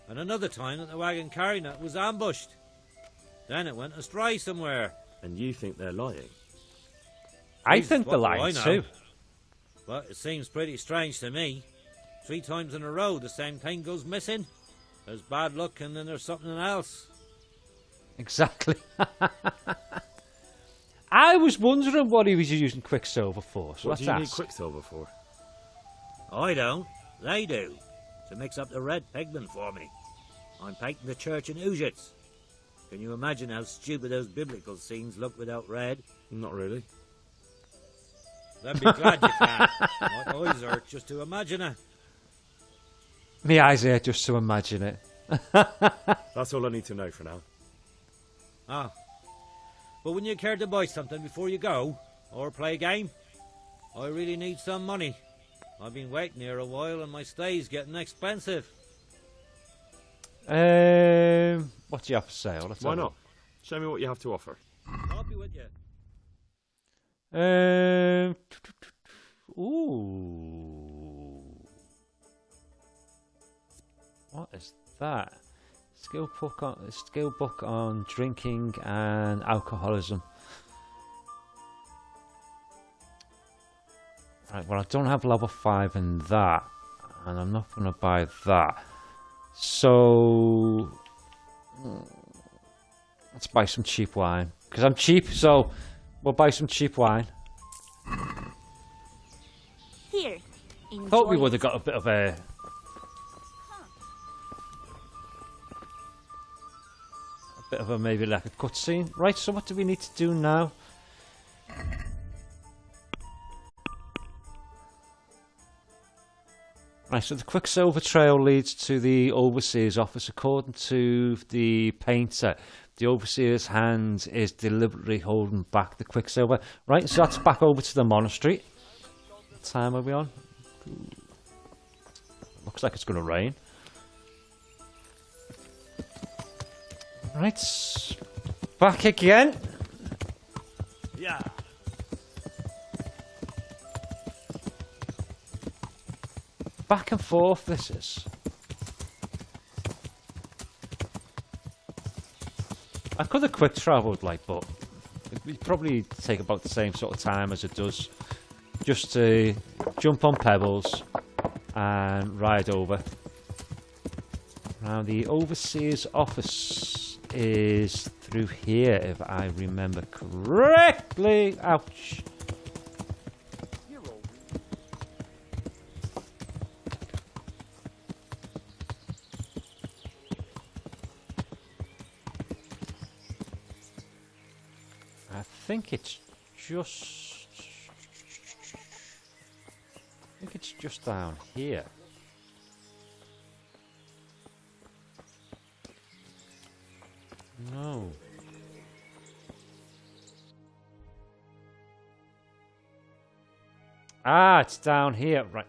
and another time that the wagon carrying it was ambushed. Then it went astray somewhere. And you think they're lying? I Jesus, think they're what do lying I know? too. But it seems pretty strange to me. 3 times in a row the same thing goes missing. There's bad luck and then there's something else. Exactly. I was wondering what he was using quicksilver for. So What let's do you need ask. quicksilver for? I don't. They do. To mix up the red pigment for me. I'm painting the church in Ujits. Can you imagine how stupid those biblical scenes look without red? Not really. Then be glad you can. My eyes hurt just to imagine it. My eyes hurt just to imagine it. That's all I need to know for now. Ah. But wouldn't you care to buy something before you go? Or play a game? I really need some money. I've been waiting here a while and my stay's getting expensive. What do you have for sale? Let's Why have a not? Show me what you have to offer. I'll be with you. Ooh. What is that? Skill book on drinking and alcoholism. Right, well I don't have level 5 in that, and I'm not going to buy that. So let's buy some cheap wine, because I'm cheap, so we'll buy some cheap wine. Here. Thought we enjoy would have it. got a bit of a maybe like a cutscene. Right, so what do we need to do now? Right, so the Quicksilver Trail leads to the Overseer's office. According to the painter, the Overseer's hand is deliberately holding back the Quicksilver. Right, so that's back over to the monastery. What time are we on? Looks like it's going to rain. Right, back again. Yeah. back and forth this is. I could have quick travelled, like, but it'd probably take about the same sort of time as it does just to jump on pebbles and ride over. Now, the Overseer's office is through here, if I remember correctly. Ouch. I think it's just down here. No. Ah, it's down here. Right.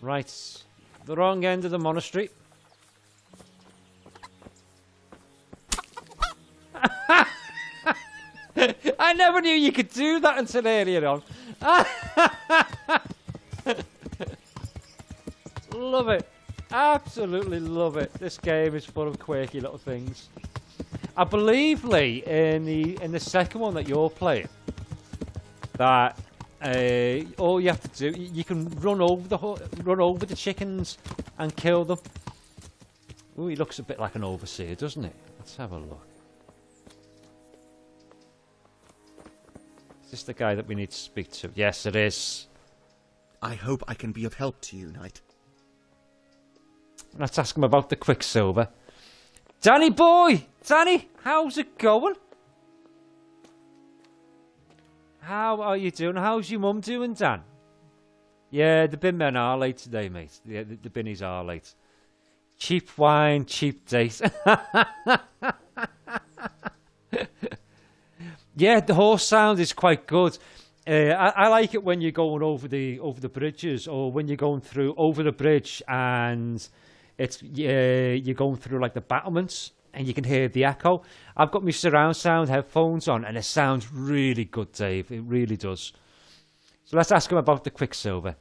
Right. The wrong end of the monastery. I never knew you could do that until earlier on. Love it. Absolutely love it. This game is full of quirky little things. I believe, Lee, in the second one that you're playing, that all you have to do, you can run over the chickens and kill them. Ooh, he looks a bit like an overseer, doesn't he? Let's have a look. Is this the guy that we need to speak to? Yes, it is. I hope I can be of help to you, Knight. Let's ask him about the Quicksilver. Danny boy! Danny, how's it going? How are you doing? How's your mum doing, Dan? Yeah, the bin men are late today, mate. Yeah, the binnies are late. Cheap wine, cheap date. Yeah, the horse sound is quite good. I like it when you're going over the bridges, or when you're going through over the bridge and it's you're going through like the battlements and you can hear the echo. I've got my surround sound headphones on and it sounds really good, Dave. It really does. So let's ask him about the Quicksilver.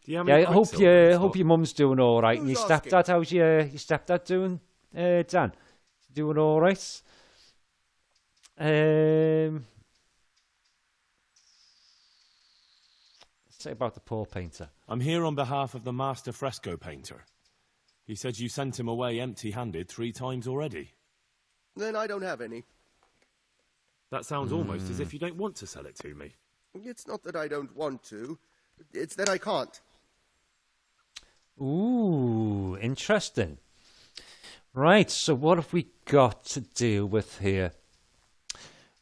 Yeah, I hope your mum's doing all right. And your stepdad, how's your stepdad doing, Dan? Doing all right? Let's say about the poor painter. I'm here on behalf of the master fresco painter. He said you sent him away empty-handed 3 times already. Then I don't have any. That sounds almost as if you don't want to sell it to me. It's not that I don't want to. It's that I can't. Ooh, interesting. Right, so what have we got to deal with here?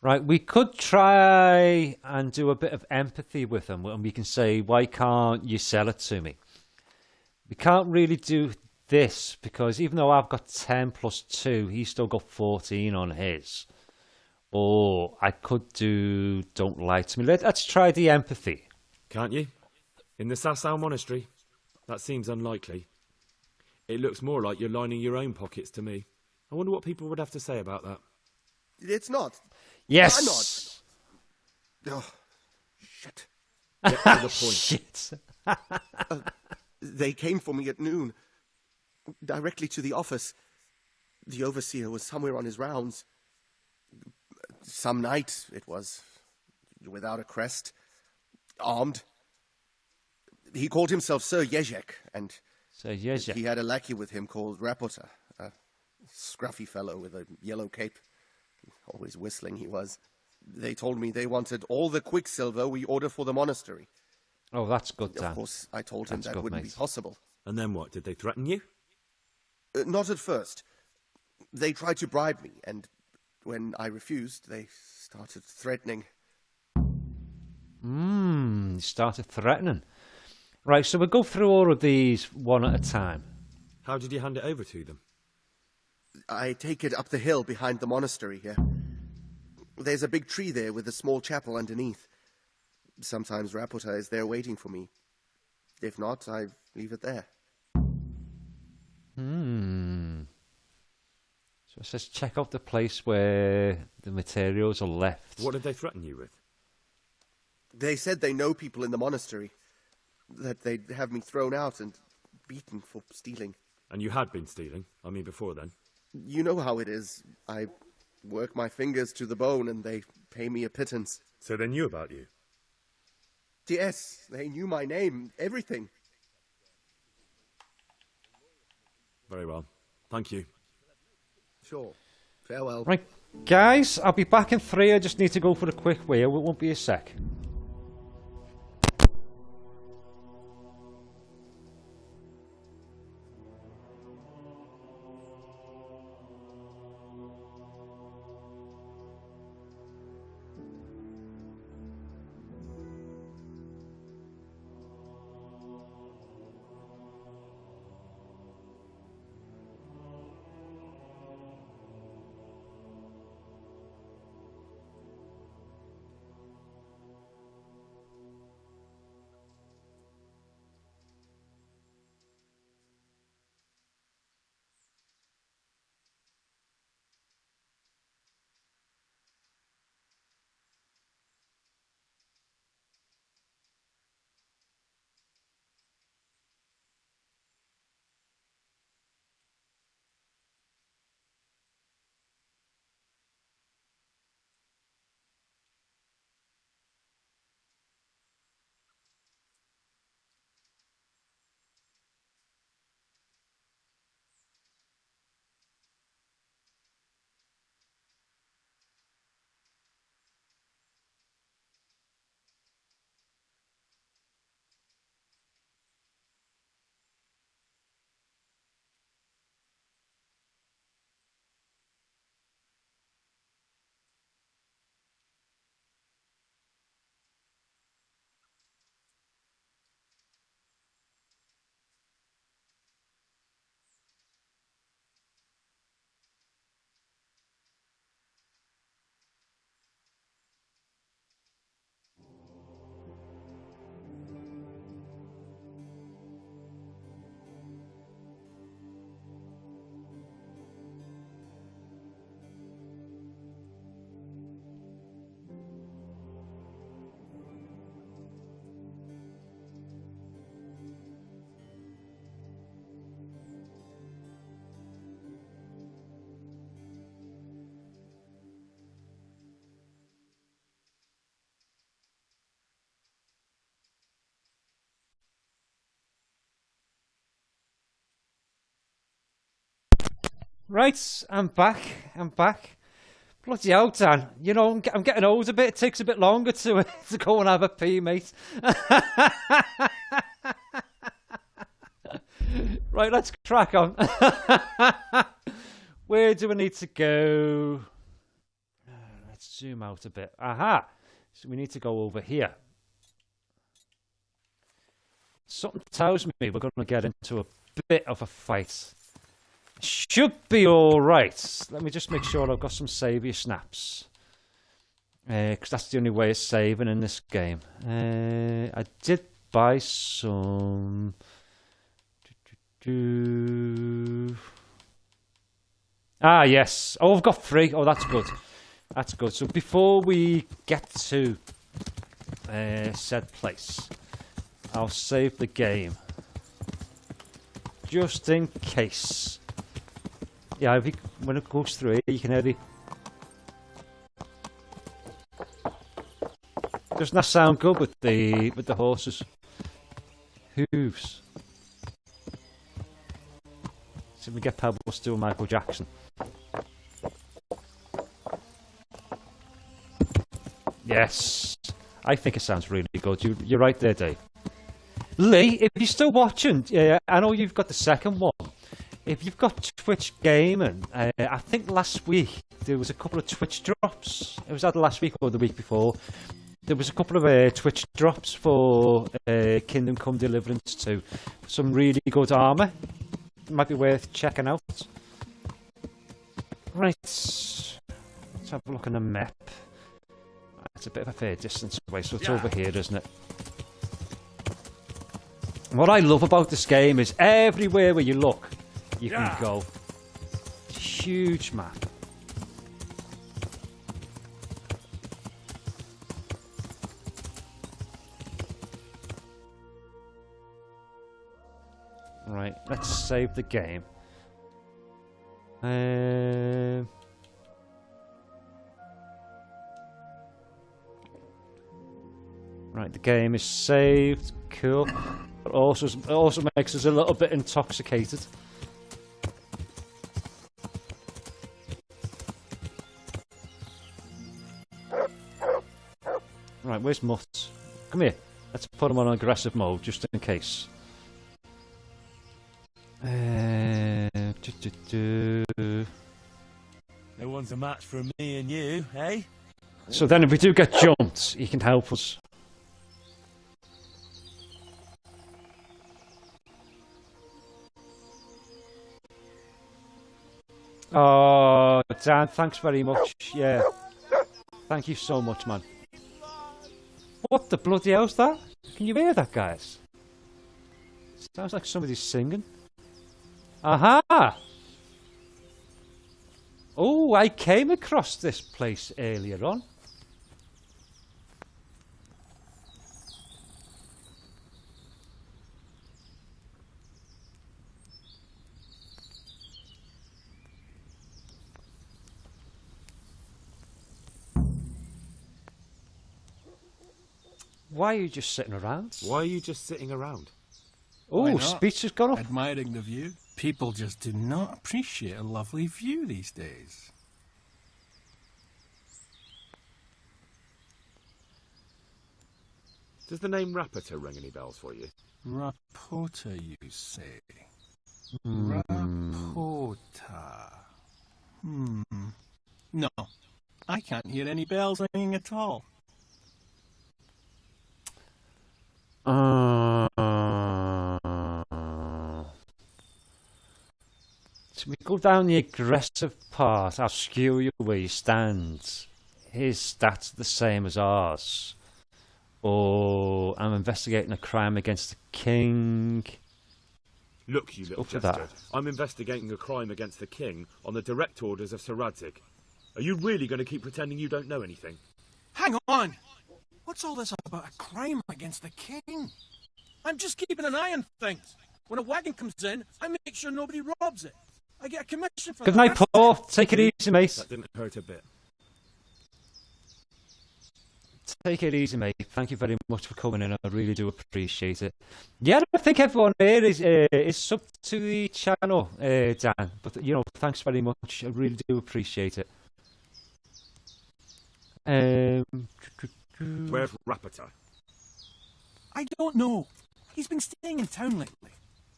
Right, we could try and do a bit of empathy with him, and we can say, why can't you sell it to me? We can't really do this, because even though I've got 10 plus 2, he's still got 14 on his. Or I could do don't lie to me. Let's try the empathy. Can't you? In the Sasau monastery? That seems unlikely. It looks more like you're lining your own pockets to me. I wonder what people would have to say about that. It's not. Yes. I'm not. Oh, shit. Get to the point. Shit. They came for me at noon. Directly to the office. The overseer was somewhere on his rounds. Some night it was. Without a crest. Armed. He called himself Sir Jezek, and he had a lackey with him called Rapota, a scruffy fellow with a yellow cape. Always whistling he was. They told me they wanted all the quicksilver we order for the monastery. Oh, that's good, Dan. Of course, I told him that wouldn't be possible. And then what? Did they threaten you? Not at first. They tried to bribe me, and when I refused, they started threatening. Started threatening. Right, so we'll go through all of these one at a time. How did you hand it over to them? I take it up the hill behind the monastery here. There's a big tree there with a small chapel underneath. Sometimes Rapota is there waiting for me. If not, I leave it there. So it says check out the place where the materials are left. What did they threaten you with? They said they know people in the monastery. that they'd have me thrown out and beaten for stealing. And you had been stealing? I mean, before then? You know how it is. I work my fingers to the bone and they pay me a pittance. So they knew about you? Yes, they knew my name, everything. Very well. Thank you. Sure. Farewell. Right, guys, I'll be back in 3. I just need to go for a quick wee. It won't be a sec. Right, I'm back. Bloody hell, Dan. You know, I'm getting old a bit. It takes a bit longer to go and have a pee, mate. Right, let's crack on. Where do we need to go? Let's zoom out a bit. Aha! So we need to go over here. Something tells me we're going to get into a bit of a fight. Should be alright. Let me just make sure I've got some saviour snaps. Because that's the only way of saving in this game. I did buy some... Ah, yes. Oh, I've got 3. Oh, that's good. That's good. So before we get to said place, I'll save the game. Just in case. Yeah, when it goes through, you can hear the... Doesn't that sound good with the horses' hooves? So we get Pebbles doing Michael Jackson. Yes, I think it sounds really good. You're right there, Dave. Lee, if you're still watching, I know you've got the second one. If you've got Twitch Gaming, I think last week there was a couple of Twitch drops. It was either last week or the week before. There was a couple of Twitch drops for Kingdom Come Deliverance 2. Some really good armour. Might be worth checking out. Right, let's have a look on the map. It's a bit of a fair distance away, so it's over here, isn't it? What I love about this game is everywhere where you look, you can go. It's a huge map. Right, let's save the game. Right, the game is saved. Cool. But it also makes us a little bit intoxicated. Right, where's Mutt? Come here. Let's put him on aggressive mode, just in case. No one's a match for me and you, eh? So then if we do get jumped, he can help us. Oh, Dan, thanks very much. Yeah. Thank you so much, man. What the bloody hell's that? Can you hear that, guys? Sounds like somebody's singing. Aha! Oh, I came across this place earlier on. Why are you just sitting around? Why are you just sitting around? Oh, speech has gone up. Admiring the view. People just do not appreciate a lovely view these days. Does the name Rapita ring any bells for you? Rapota, you say? Rapota. No, I can't hear any bells ringing at all. So we go down the aggressive part. I'll skew you where you stand. His stats are the same as ours. Or I'm investigating a crime against the king. Look, you little jester. I'm investigating a crime against the king on the direct orders of Sir Radzig. Are you really going to keep pretending you don't know anything? Hang on! What's all this about a crime against the king? I'm just keeping an eye on things. When a wagon comes in, I make sure nobody robs it. I get a commission for that. Good night, Paul. Take it easy, mate. That didn't hurt a bit. Take it easy, mate. Thank you very much for coming in. I really do appreciate it. Yeah, I think everyone here is sub to the channel, Dan. But, you know, thanks very much. I really do appreciate it. Where's Rapita? I don't know. He's been staying in town lately.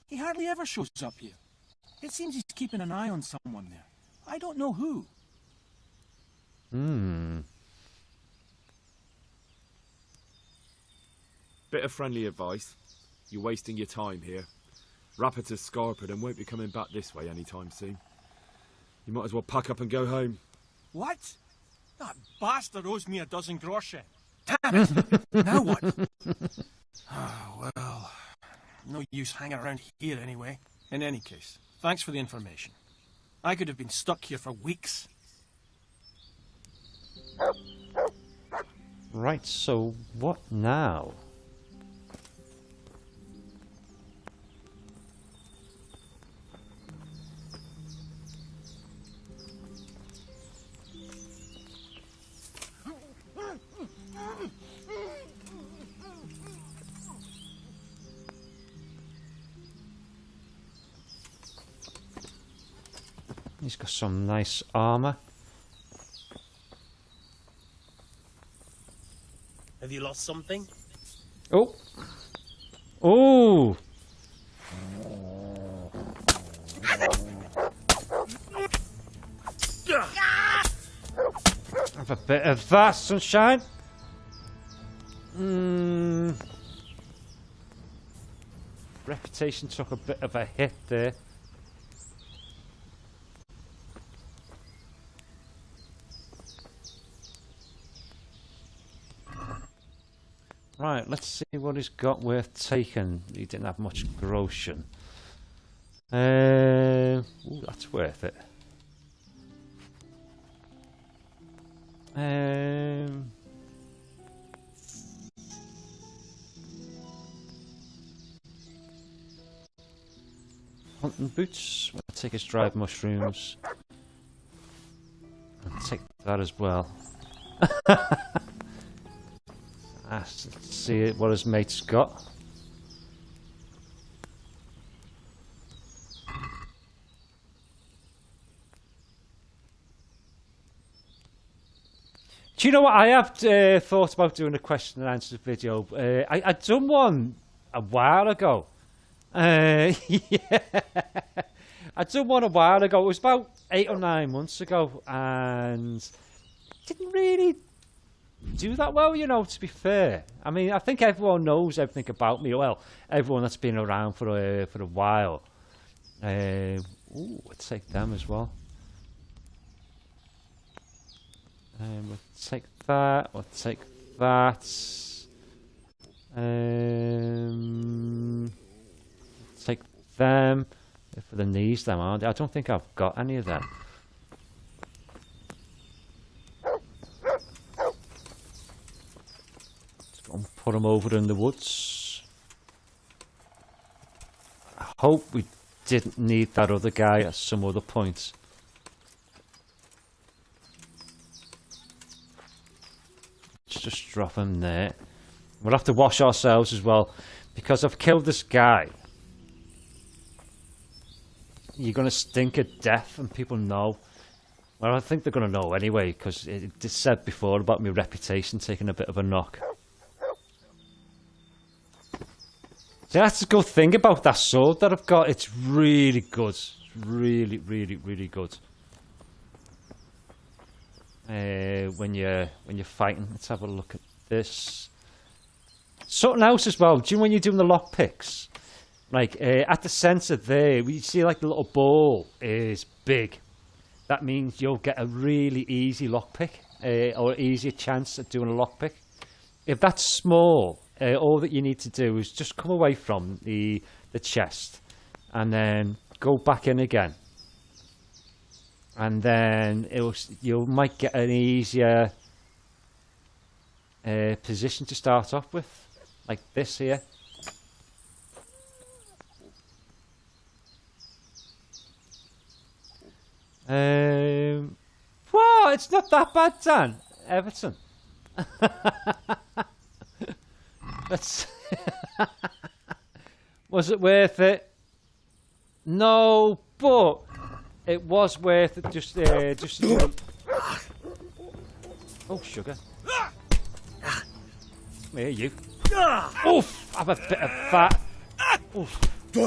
He hardly ever shows up here. It seems he's keeping an eye on someone there. I don't know who. Bit of friendly advice. You're wasting your time here. Rapita's scarpered and won't be coming back this way anytime soon. You might as well pack up and go home. What? That bastard owes me a dozen groschen. Damn it! Now what? Oh, well, no use hanging around here anyway. In any case, thanks for the information. I could have been stuck here for weeks. Right, so what now? He's got some nice armor. Have you lost something? Oh! Oh! Have a bit of that, sunshine. Reputation took a bit of a hit there. Right, let's see what he's got worth taking. He didn't have much groschen. Ooh, that's worth it. hunting boots. We'll take his dried mushrooms. I'll take that as well. Let's see what his mate's got. Do you know what? I have thought about doing a question and answer video. I'd done one a while ago. Yeah. I'd done one a while ago. It was about 8 or 9 months ago. And didn't really do that well, you know, to be fair. I mean, I think everyone knows everything about me. Well, everyone that's been around for a while. Ooh, let's take them as well. We'll take that. We'll take that. Take them. For the knees, them aren't they? I don't think I've got any of them. Let's go and put them over in the woods. I hope we didn't need that other guy at some other point. Just drop him there. We'll have to wash ourselves as well, because I've killed this guy. You're going to stink of death, and people know. Well, I think they're going to know anyway, because it's said before about my reputation taking a bit of a knock. So that's the good thing about that sword that I've got. It's really good. It's really, really, really good. When you're fighting. Let's have a look at this. Something else as well. Do you know when you're doing the lockpicks? Like at the centre there, you see like the little ball is big. That means you'll get a really easy lockpick, or easier chance at doing a lockpick. If that's small, all that you need to do is just come away from the chest, and then go back in again. And then you might get an easier position to start off with, like this here. Wow, it's not that bad, Dan. Everton. That's was it worth it? No, but it was worth it. Just oh, sugar. Come here, you. Oof! Have a bit of that. Oof. A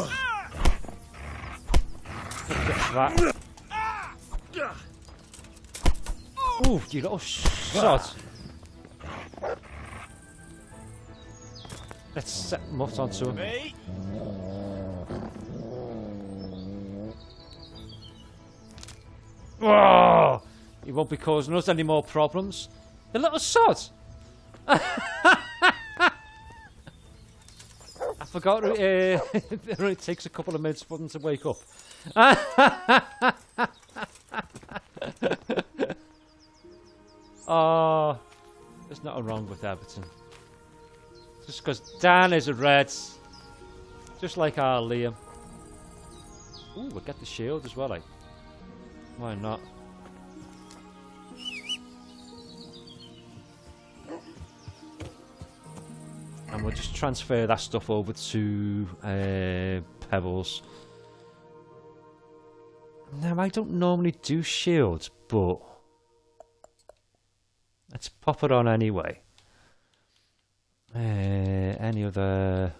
bit of that. Ooh, you little sod. Let's set Mutt onto him. Oh, he won't be causing us any more problems. The little sod. I forgot it only takes a couple of minutes for them to wake up. Oh, there's nothing wrong with Everton. Just because Dan is a red, just like our Liam. Ooh, we'll get the shield as well, like. Why not? And we'll just transfer that stuff over to Pebbles. Now, I don't normally do shields, but let's pop it on anyway. Any other...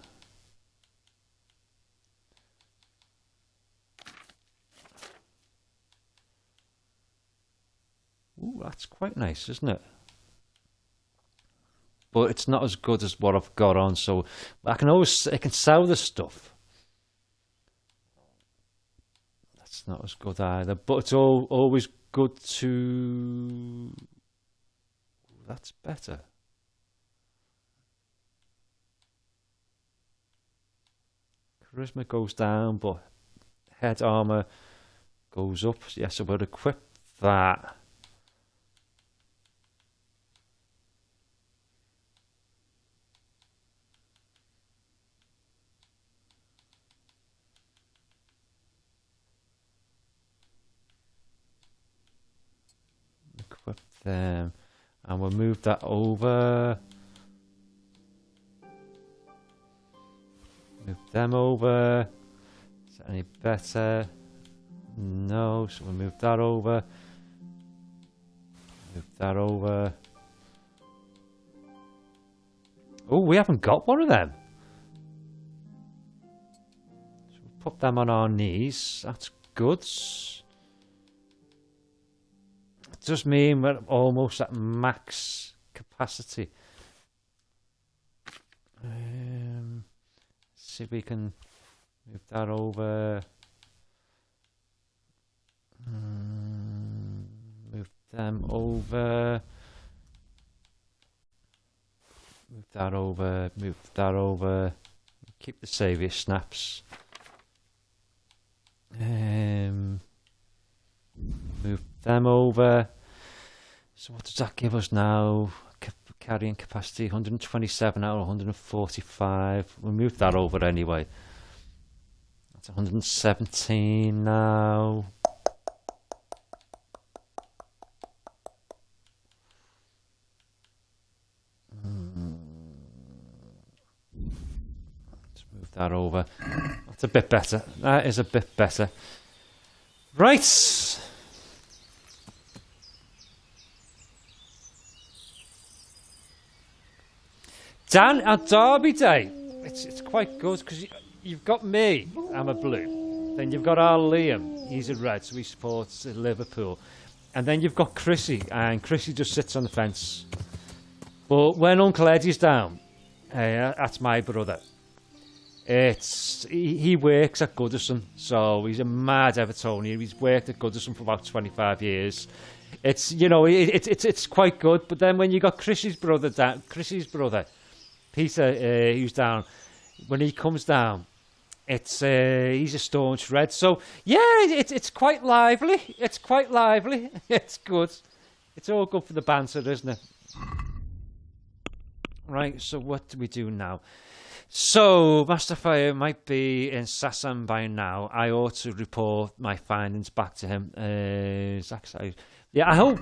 Ooh, that's quite nice, isn't it? But it's not as good as what I've got on, so I can sell the stuff. That's not as good either, but it's always good to... That's better. Charisma goes down, but head armor goes up. Yes, so we'll equip that. equip them. And we'll move that over. Move them over. Is that any better? No, so we'll move that over. Move that over. Oh, we haven't got one of them. So we'll put them on our knees. That's good. It does mean we're almost at max capacity. See if we can move that over. Move them over. Move that over. Move that over. Keep the saviour snaps. Move them over. So what does that give us now? Carrying capacity 127 out of 145. We'll move that over anyway. That's 117 now. Let's move that over. That's a bit better. That is a bit better. Right. Dan, our Derby Day. It's quite good because you've got me. I'm a blue. Then you've got our Liam. He's a red, so he supports Liverpool. And then you've got Chrissy, and Chrissy just sits on the fence. But when Uncle Eddie's down, that's my brother. He works at Goodison, so he's a mad Evertonian. He's worked at Goodison for about 25 years. It's quite good. But then when you got Chrissy's brother down, Peter, who's down, when he comes down, he's a staunch red. So yeah, it's quite lively. It's quite lively. It's good. It's all good for the banter, isn't it? Right. So what do we do now? So Master Fire might be in Sassam by now. I ought to report my findings back to him. Yeah, I hope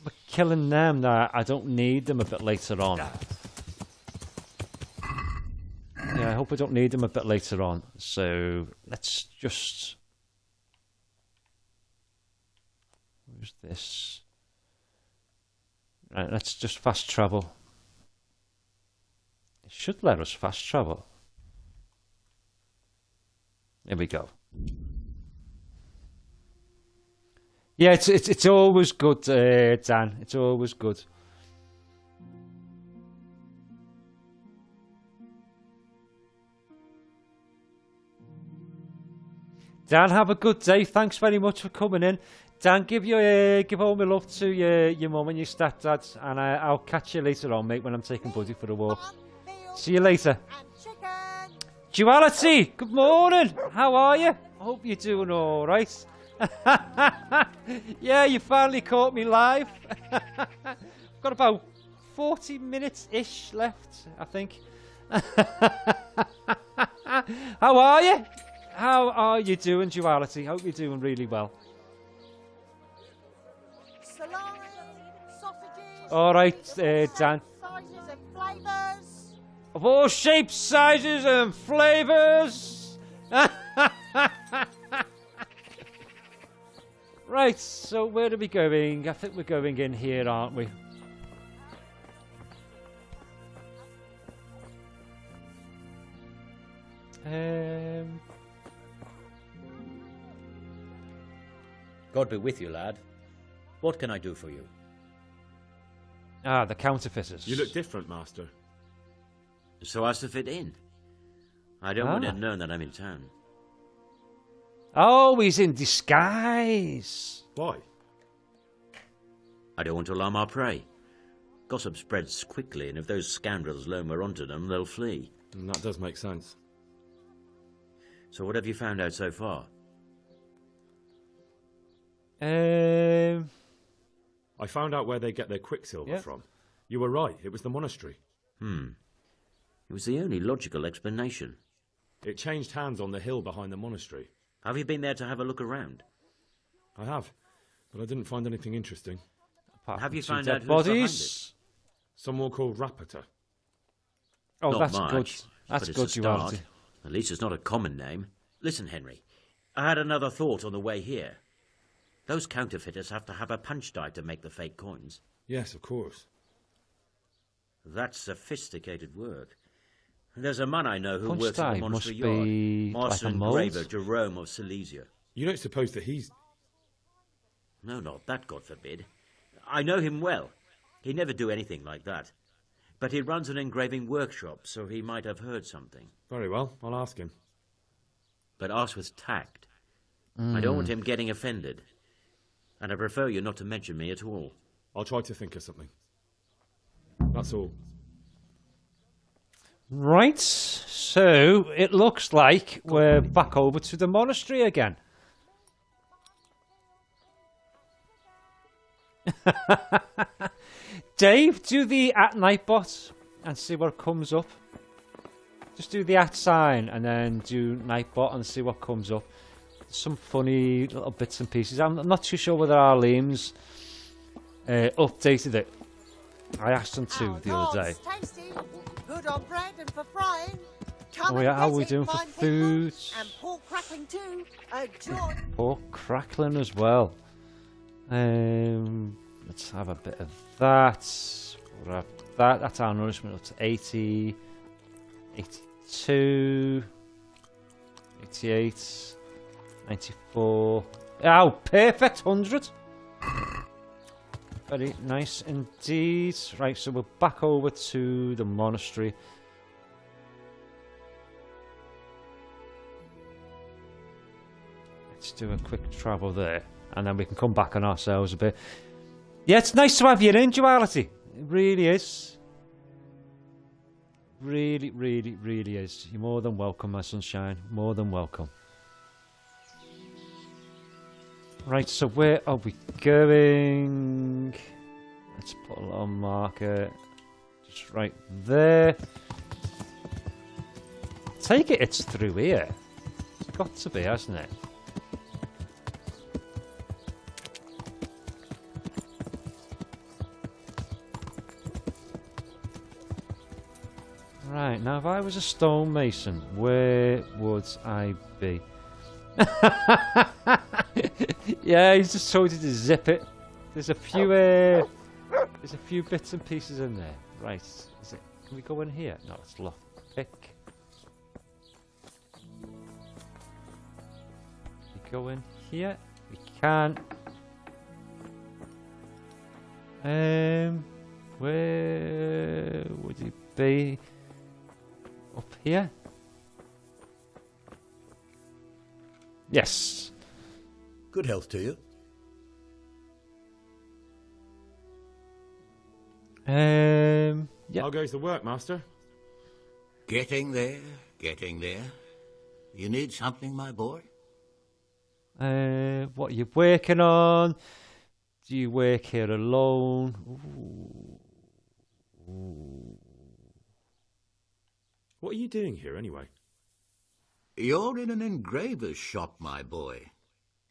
we're killing them. That I don't need them a bit later on. Yeah, I hope I don't need them a bit later on. So let's just... Who's this? Right, let's just fast travel. It should let us fast travel. There we go. Yeah, it's always good, Dan. It's always good. Dan, have a good day. Thanks very much for coming in. Dan, give all my love to your mum and your stepdad, and I'll catch you later on, mate, when I'm taking Buddy for a walk. See you later. Duality, good morning. How are you? I hope you're doing all right. Yeah, you finally caught me live. Got about 40 minutes-ish left, I think. How are you? How are you doing, Duality? Hope you're doing really well. Salami, sausages, all right, Dan. sizes and flavours. Of all shapes, sizes, and flavours. Right, so where are we going? I think we're going in here, aren't we? God be with you, lad. What can I do for you? Ah, the counterfeiters. You look different, Master. So as to fit in. I don't want it known that I'm in town. Oh, he's in disguise. Why? I don't want to alarm our prey. Gossip spreads quickly, and if those scoundrels learn we're onto them, they'll flee. And that does make sense. So what have you found out so far? I found out where they get their quicksilver from. You were right, it was the monastery. It was the only logical explanation. It changed hands on the hill behind the monastery. Have you been there to have a look around? I have, but I didn't find anything interesting. Have you Two found dead out who's behind bodies. Someone called Rapiter. Oh, Not that's much, good. That's but it's good a start. duality. At least it's not a common name. Listen, Henry, I had another thought on the way here. Those counterfeiters have to have a punch die to make the fake coins. Yes, of course. That's sophisticated work. There's a man I know who Punch works at die the monastery must be yard. Master like a mould? engraver Jerome of Silesia. You don't suppose that he's... No, not that, God forbid. I know him well. He'd never do anything like that. But he runs an engraving workshop, so he might have heard something. Very well, I'll ask him. But ask with tact. I don't want him getting offended. And I prefer you not to mention me at all. I'll try to think of something. That's all. Right, so it looks like we're back over to the monastery again. Dave, do the @night bot and see what comes up. Just do the @ and then do Nightbot and see what comes up. Some funny little bits and pieces. I'm not too sure whether Arlene's updated it. I asked them to the other day. Tasty, good on bread and for frying. Come Oh yeah, and how get are we it, doing for fine people. food? And pork crackling too. A joy. Pork crackling as well. Let's have a bit of that. We'll have that. That's our nourishment up to 80, 82, 88, 94. Oh, perfect 100. Very nice indeed. Right, so we're back over to the monastery. Let's do a quick travel there, and then we can come back on ourselves a bit. Yeah, it's nice to have you in, Duality. It really is. Really, really, really is. You're more than welcome, my sunshine. More than welcome. Right, so where are we going? Let's put a little marker just right there. Take it, it's through here. It's got to be, hasn't it? Right, now if I was a stonemason, where would I be? Yeah, he's just told you to zip it. There's a few bits and pieces in there. Right, is it? Can we go in here? No, it's locked. Pick. We go in here. We can. Where would it be? Up here? Yes. Good health to you. Yeah. How goes the work, Master? Getting there, getting there. You need something, my boy? What are you working on? Do you work here alone? Ooh. What are you doing here, anyway? You're in an engraver's shop, my boy.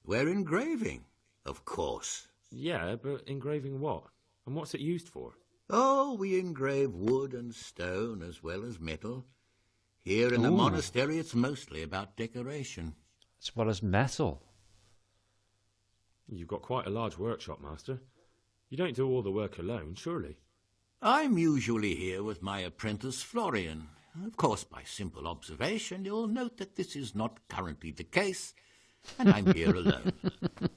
We're engraving, of course. Yeah, but engraving what? And what's it used for? Oh, we engrave wood and stone as well as metal. Here in the monastery, it's mostly about decoration. As well as metal. You've got quite a large workshop, Master. You don't do all the work alone, surely? I'm usually here with my apprentice, Florian. Of course, by simple observation, you'll note that this is not currently the case, and I'm here alone.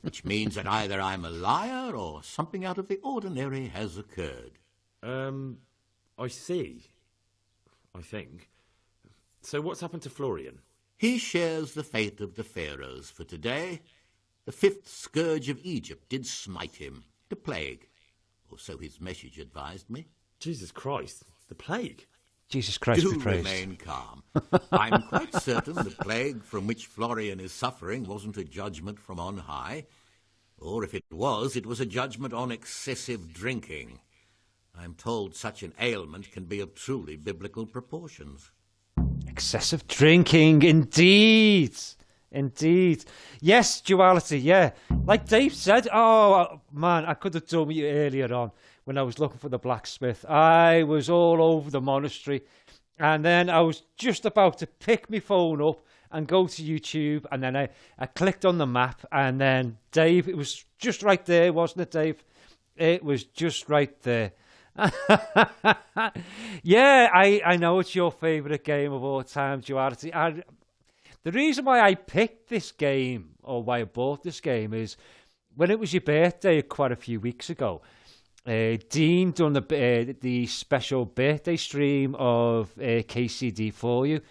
Which means that either I'm a liar or something out of the ordinary has occurred. I see. I think. So what's happened to Florian? He shares the fate of the pharaohs for today. The 5th scourge of Egypt did smite him, the plague. Or so his message advised me. Jesus Christ, the plague? Jesus Christ Do be praised. remain calm. I'm quite certain the plague from which Florian is suffering wasn't a judgment from on high. Or if it was a judgment on excessive drinking. I'm told such an ailment can be of truly biblical proportions. Excessive drinking, indeed. Indeed. Yes, duality, yeah. Like Dave said, oh man, I could have done with you earlier on when I was looking for the blacksmith. I was all over the monastery, and then I was just about to pick my phone up and go to YouTube, and then I clicked on the map, and then Dave, it was just right there, wasn't it, Dave? It was just right there. Yeah, I know it's your favourite game of all time, duality. The reason why I picked this game, or why I bought this game, is when it was your birthday quite a few weeks ago, Dean done the special birthday stream of KCD for you.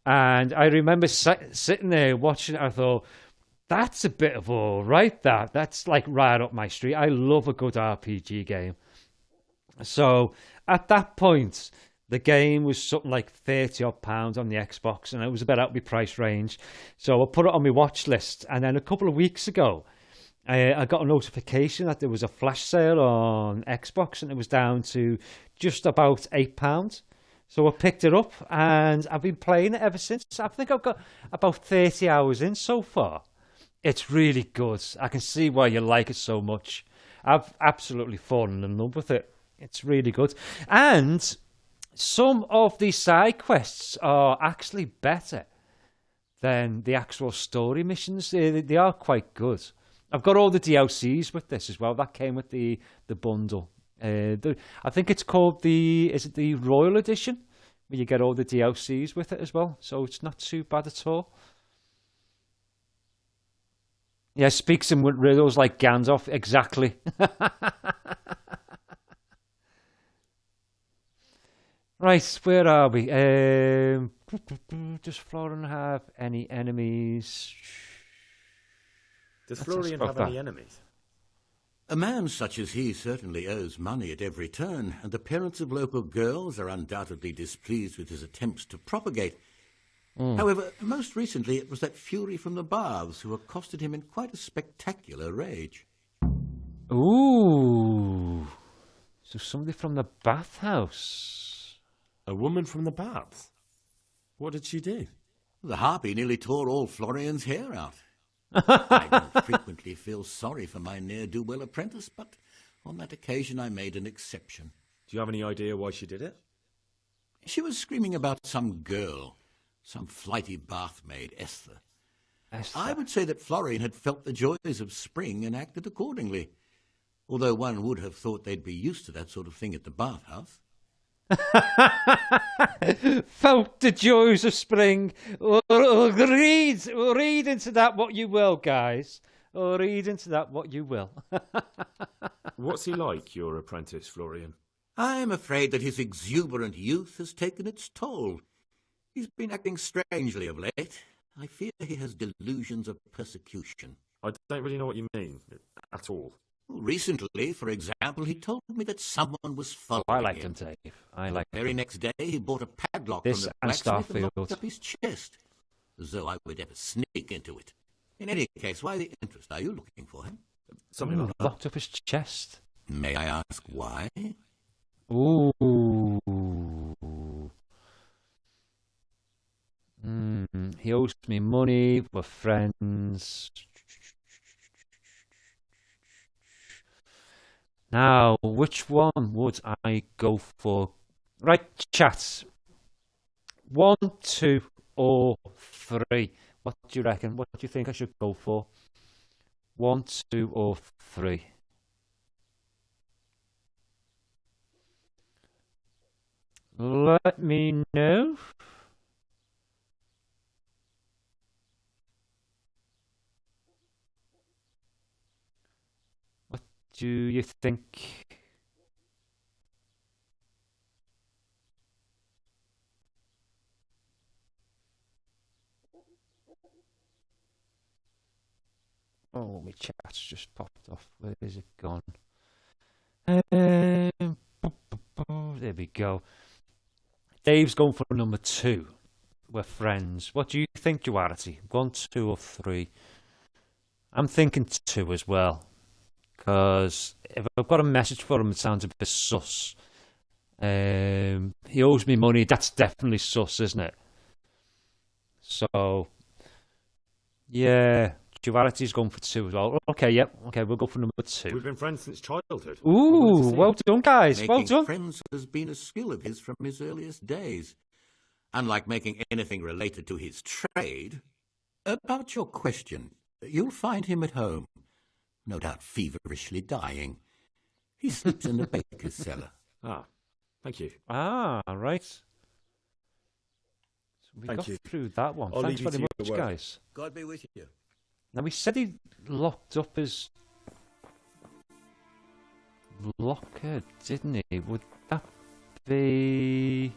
And I remember sitting there watching it. I thought, that's a bit of all right, that's like right up my street. I love a good RPG game. So at that point, the game was something like £30 on the Xbox, and it was about out of my price range. So I put it on my watch list, and then a couple of weeks ago, I got a notification that there was a flash sale on Xbox, and it was down to just about £8. So I picked it up, and I've been playing it ever since. I think I've got about 30 hours in so far. It's really good. I can see why you like it so much. I've absolutely fallen in love with it. It's really good. And some of the side quests are actually better than the actual story missions. They are quite good. I've got all the DLCs with this as well. That came with the bundle. I think it's called is it the Royal Edition? Where you get all the DLCs with it as well. So it's not too bad at all. Yeah, speaks in riddles like Gandalf. Exactly. Right, where are we? Does Florian have any enemies? Does Florian have any enemies? A man such as he certainly owes money at every turn, and the parents of local girls are undoubtedly displeased with his attempts to propagate. However, most recently it was that fury from the baths who accosted him in quite a spectacular rage. Ooh. So somebody from the bathhouse. A woman from the baths? What did she do? The harpy nearly tore all Florian's hair out. I don't frequently feel sorry for my ne'er-do-well apprentice, but on that occasion I made an exception. Do you have any idea why she did it? She was screaming about some girl, some flighty bathmaid, Esther. I would say that Florian had felt the joys of spring and acted accordingly, although one would have thought they'd be used to that sort of thing at the bathhouse. Felt the joys of spring. Read into that what you will, guys. Read into that what you will. What's he like, your apprentice, Florian? I'm afraid that his exuberant youth has taken its toll. He's been acting strangely of late. I fear he has delusions of persecution. I don't really know what you mean, at all. Recently, for example, he told me that someone was following him. I like him, Dave. I like the very him. next day, he bought a padlock This from the and blacksmith and locked Starfield. up his chest, as though I would ever sneak into it. In any case, why the interest? Are you looking for him? Something like that. Locked up his chest. May I ask why? Ooh. He owes me money. We're friends. Now, which one would I go for? Right, chat. 1, 2, or 3? What do you reckon? What do you think I should go for? 1, 2, or 3? Let me know. What do you think? Oh, my chat's just popped off. Where is it gone? There we go. Dave's going for number 2. We're friends. What do you think, Duality? 1, 2, or 3? I'm thinking 2 as well. Because if I've got a message for him, it sounds a bit sus. He owes me money. That's definitely sus, isn't it? So, Yeah, duality's gone for 2 as well. Okay, yep. Okay, we'll go for number 2. We've been friends since childhood. Ooh, well done, guys. Making Well done. friends has been a skill of his from his earliest days. Unlike making anything related to his trade. About your question, you'll find him at home. No doubt feverishly dying. He sleeps in the baker's cellar. Ah, thank you. Ah, right. So we Thank got you. through that one. I'll Thanks leave you very to much, your work. guys. God be with you. Now, he said he locked up his locker, didn't he? Would that be...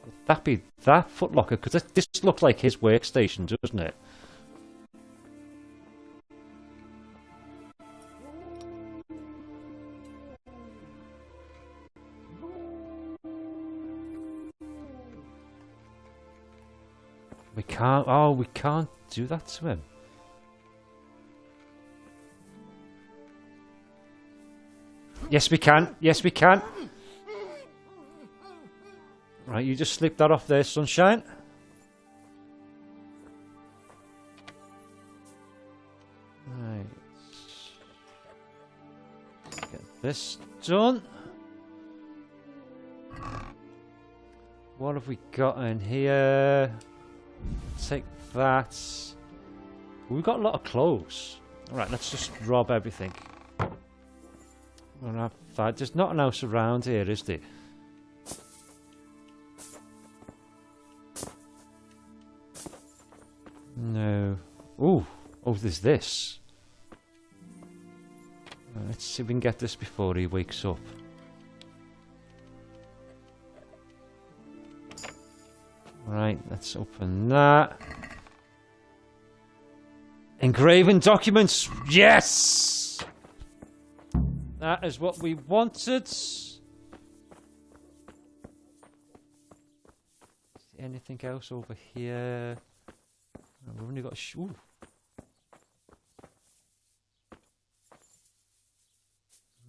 Would that be that footlocker? Because this looks like his workstation, doesn't it? We can't. Oh, we can't do that to him. Yes, we can. Yes, we can. Right, you just slip that off there, sunshine. Right. Get this done. What have we got in here? Take that. We've got a lot of clothes. Alright, let's just rob everything. We'll have that. There's not an house around here, is there? No. Ooh. Oh, there's this. Let's see if we can get this before he wakes up. Right, let's open that. Engraven documents. Yes! That is what we wanted. Anything else over here? Oh, we've only got a ooh.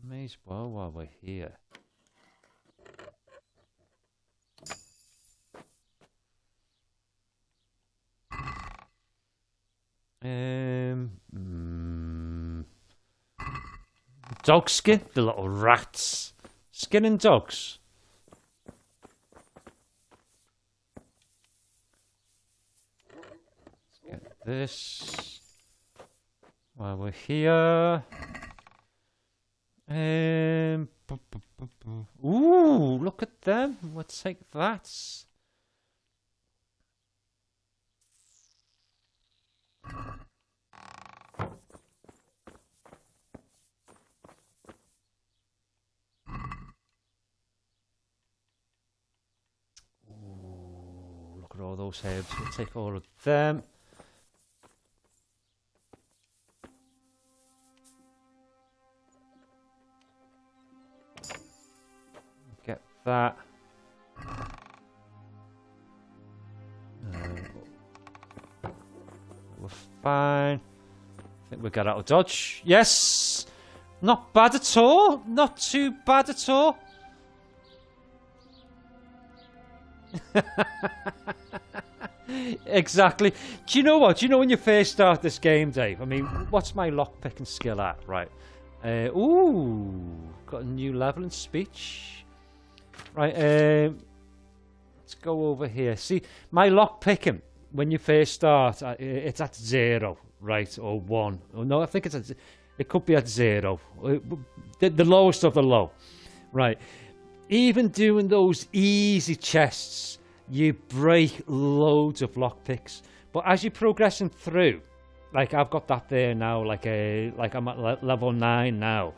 May as well while we're here. Dog skin, the little rats. Skinning dogs. Let's get this while we're here. Ooh, look at them. Let's take that. Look at all those herbs. We'll take all of them. Get that. We're fine. I think we got out of dodge. Yes! Not bad at all. Not too bad at all. Exactly. Do you know what? Do you know when you first start this game, Dave? I mean, what's my lockpicking skill at? Right. Ooh, got a new level in speech. Right. Let's go over here. See, my lockpicking when you first start, it's at 0, right, or 1. Oh, no, I think it's at, it could be at 0. The lowest of the low, right. Even doing those easy chests, you break loads of lockpicks. But as you're progressing through, like I've got that there now, like I'm at level 9 now.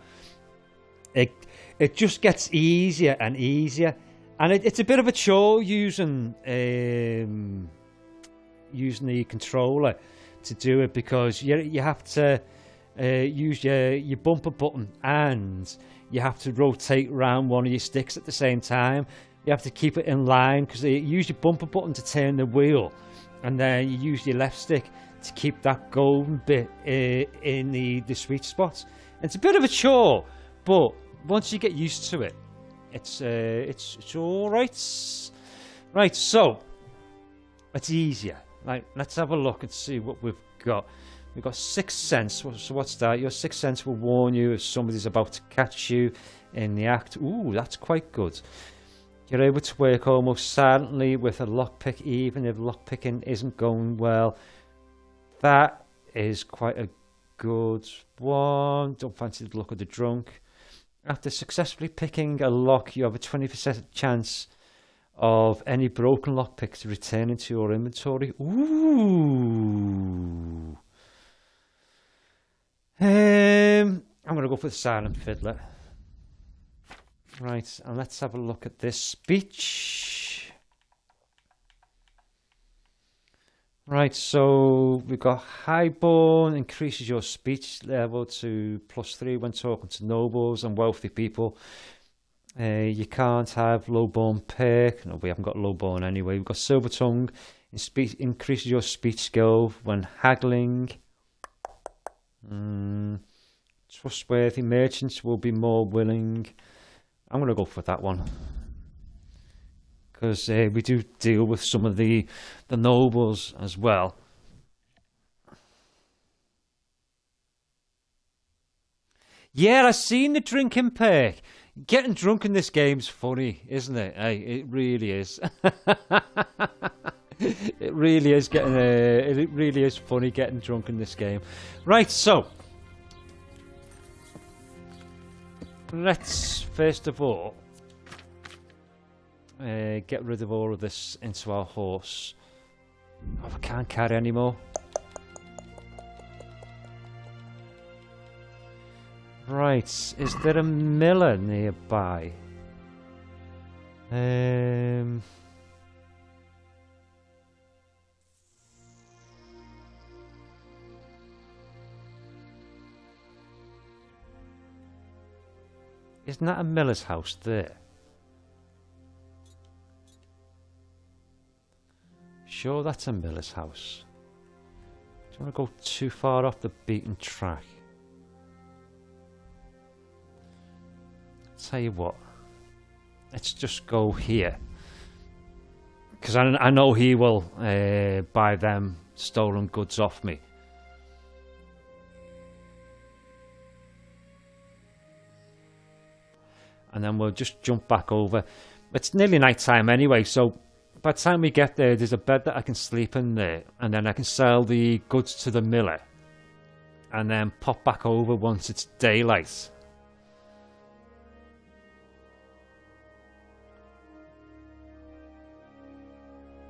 It just gets easier and easier, and it's a bit of a chore using the controller to do it, because you have to use your bumper button, and you have to rotate around one of your sticks at the same time. You have to keep it in line, because you use your bumper button to turn the wheel, and then you use your left stick to keep that golden bit in the sweet spot. It's a bit of a chore, but once you get used to it, it's all right. Right, so it's easier. Right, let's have a look and see what we've got. We've got 6 sense. So what's that? Your 6 sense will warn you if somebody's about to catch you in the act. Ooh, that's quite good. You're able to work almost silently with a lockpick, even if lockpicking isn't going well. That is quite a good one. Don't fancy the look of the drunk. After successfully picking a lock, you have a 20% chance of any broken lockpicks returning to your inventory. Ooh. I'm going to go for the silent fiddler. Right, and let's have a look at this speech. Right, so we've got Highborn increases your speech level to +3 when talking to nobles and wealthy people. You can't have Lowborn perk. No, we haven't got Lowborn anyway. We've got Silver Tongue. Increases your speech skill when haggling. Trustworthy merchants will be more willing. I'm going to go for that one. Because we do deal with some of the nobles as well. Yeah, I've seen the drinking perk. Getting drunk in this game's funny, isn't it? Hey, it really is. It really is it really is funny getting drunk in this game. Right, so let's first of all get rid of all of this into our horse. Oh, I can't carry anymore. Right, is there a miller nearby? Isn't that a miller's house there? Sure, that's a miller's house. Don't want to go too far off the beaten track. Tell you what, let's just go here, because I know he will buy them stolen goods off me. And then we'll just jump back over. It's nearly night time anyway, so by the time we get there, there's a bed that I can sleep in there, and then I can sell the goods to the miller and then pop back over once it's daylight.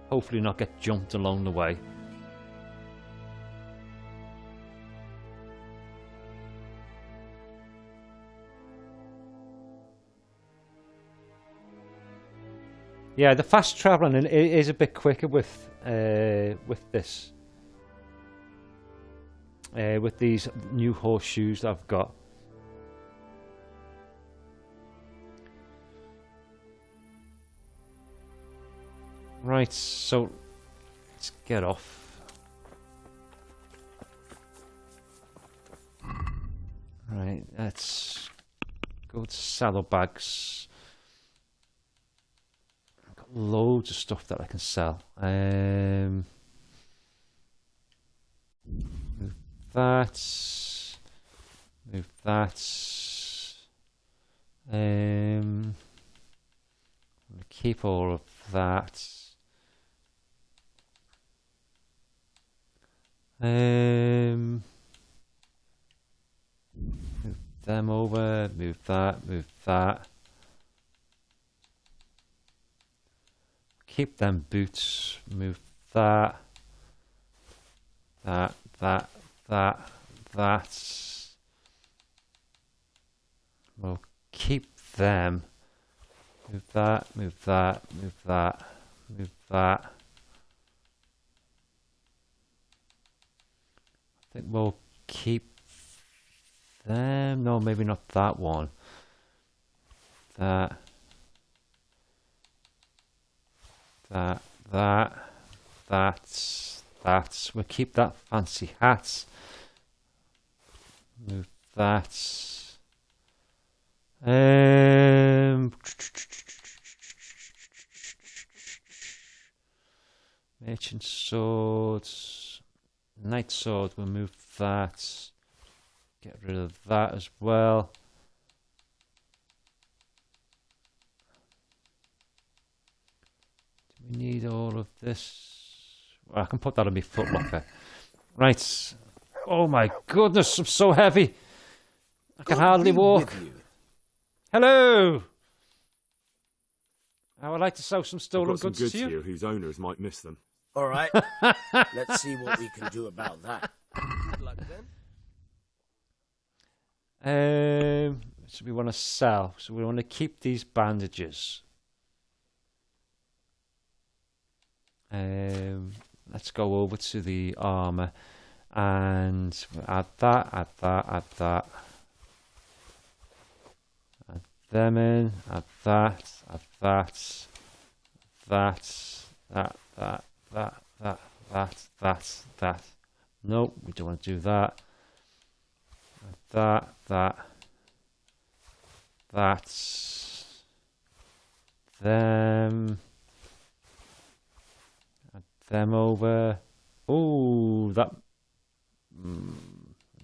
Hopefully not get jumped along the way. Yeah, the fast travelling is a bit quicker with this. With these new horseshoes that I've got. Right, so let's get off. Right, let's go to saddlebags. I've got loads of stuff that I can sell. Move that. Move that. Keep all of that. Move them over, move that, move that. Keep them boots, move that. That. We'll keep them. Move that, move that, move that, move that. I think we'll keep them. No, maybe not that one. That. We'll keep that fancy hat. Move that. ancient swords, knight sword. We'll move that. Get rid of that as well. Do we need all of this? Well, I can put that on my footlocker. Right. Oh my goodness, I'm so heavy. I can hardly walk. Hello. I would like to sell some stolen I've got goods some goods to you. here whose owners might miss them. All right. Let's see what we can do about that. Good luck then. So we want to sell. So we want to keep these bandages. Let's go over to the armor and add that, add that, add that. Add them in, add that, add that, that. No, we don't want to do that. That. Them over. Oh, that.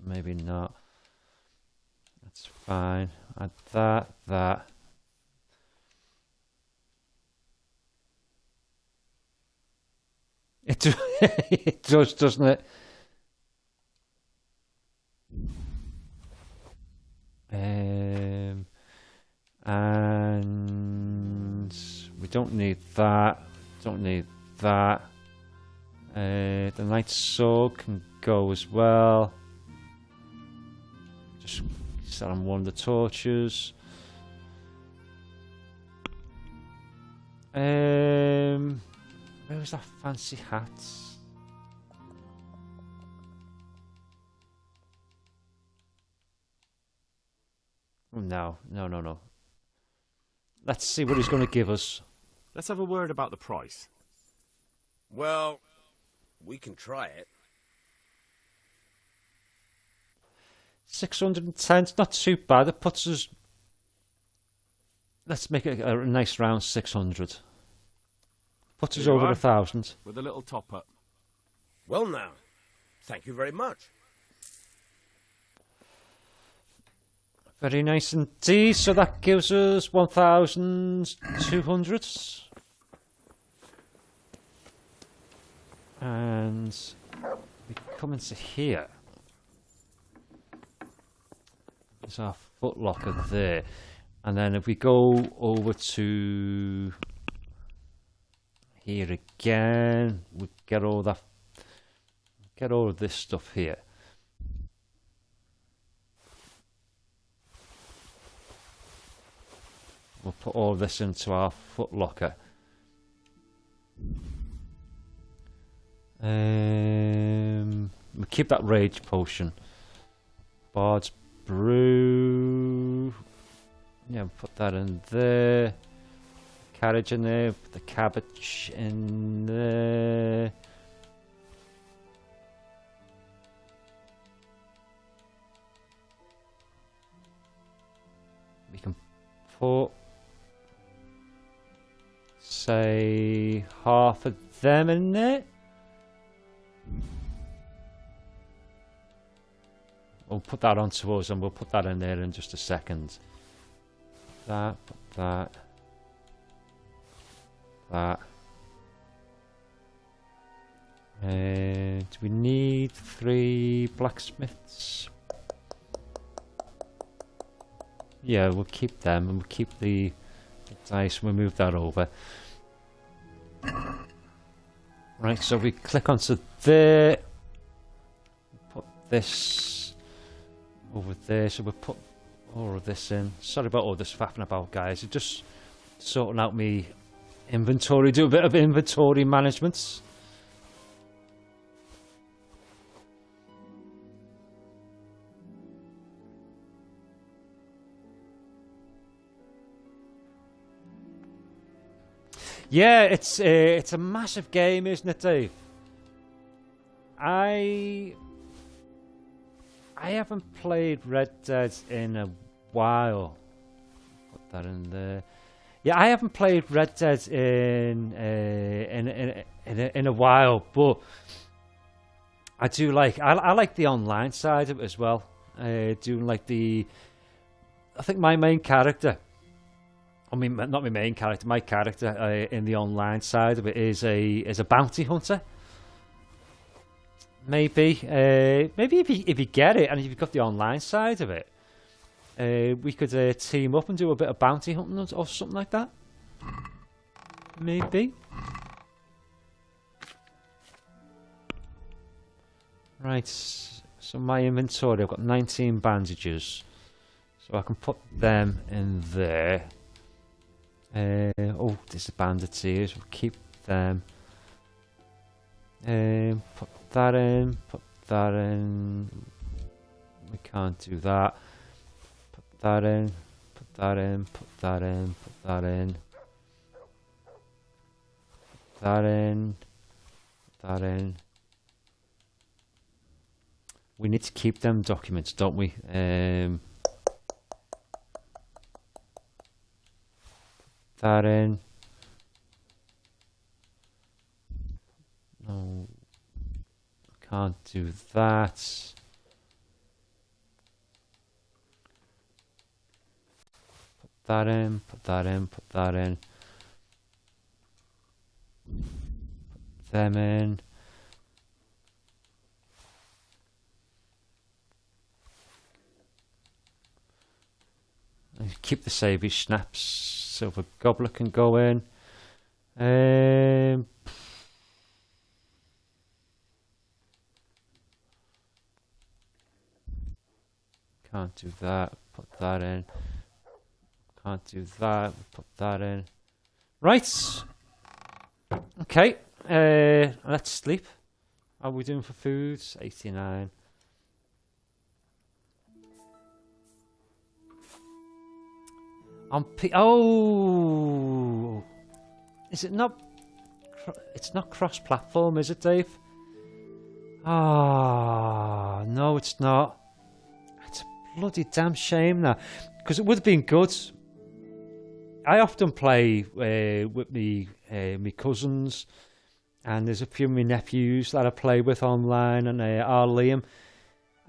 Maybe not. That's fine. Add that. It does, doesn't it? And we don't need that. Don't need that. The knight sword can go as well. Just set on one of the torches. Where was that fancy hat? Oh, no. Let's see what he's going to give us. Let's have a word about the price. Well, we can try it. 610, it's not too bad. It puts us... Let's make it a nice round 600. Puts us over 1,000. With a little top up. Well now, thank you very much. Very nice indeed. So that gives us 1,200. And we come into here. There's our footlocker there. And then if we go over to here again, we get all of this stuff here. We'll put all this into our footlocker. We keep that rage potion. Bard's brew. Yeah, we'll put that in there. Carriage in there. Put the cabbage in there. We can put, say, half of them in there. We'll put that onto us and we'll put that in there in just a second. That, put that. That. Do we need 3 blacksmiths? Yeah, we'll keep them and we'll keep the dice and we'll move that over. Right, so we click onto there. Put this over there, so we'll put all of this in. Sorry about all this faffing about, guys. It's just sorting out me inventory, do a bit of inventory management. Yeah, it's a massive game, isn't it, Dave? I haven't played Red Dead in a while. Put that in there. Yeah, I haven't played Red Dead in a while, but I do like I like the online side of it as well. Doing like I think my main character. I mean, not my main character. My character in the online side of it is a bounty hunter. Maybe if you get it and if you've got the online side of it, we could team up and do a bit of bounty hunting or something like that. Maybe. Right. So my inventory, I've got 19 bandages, so I can put them in there. Oh, there's the bandits here, so we'll keep them. Put that in, put that in. We can't do that. Put that in, put that in, put that in, put that in. Put that in, put that in. We need to keep them documents, don't we? That in. No, can't do that. Put that in, put that in, put that in. Put them in. And keep the savage snaps. Silver goblet can go in. Can't do that. Put that in. Can't do that. Put that in. Right. Okay. Let's sleep. How are we doing for food? 89. Oh, is it not? It's not cross-platform, is it, Dave? Ah, no, it's not. It's a bloody damn shame now, because it would have been good. I often play with me cousins, and there's a few of my nephews that I play with online, and Liam.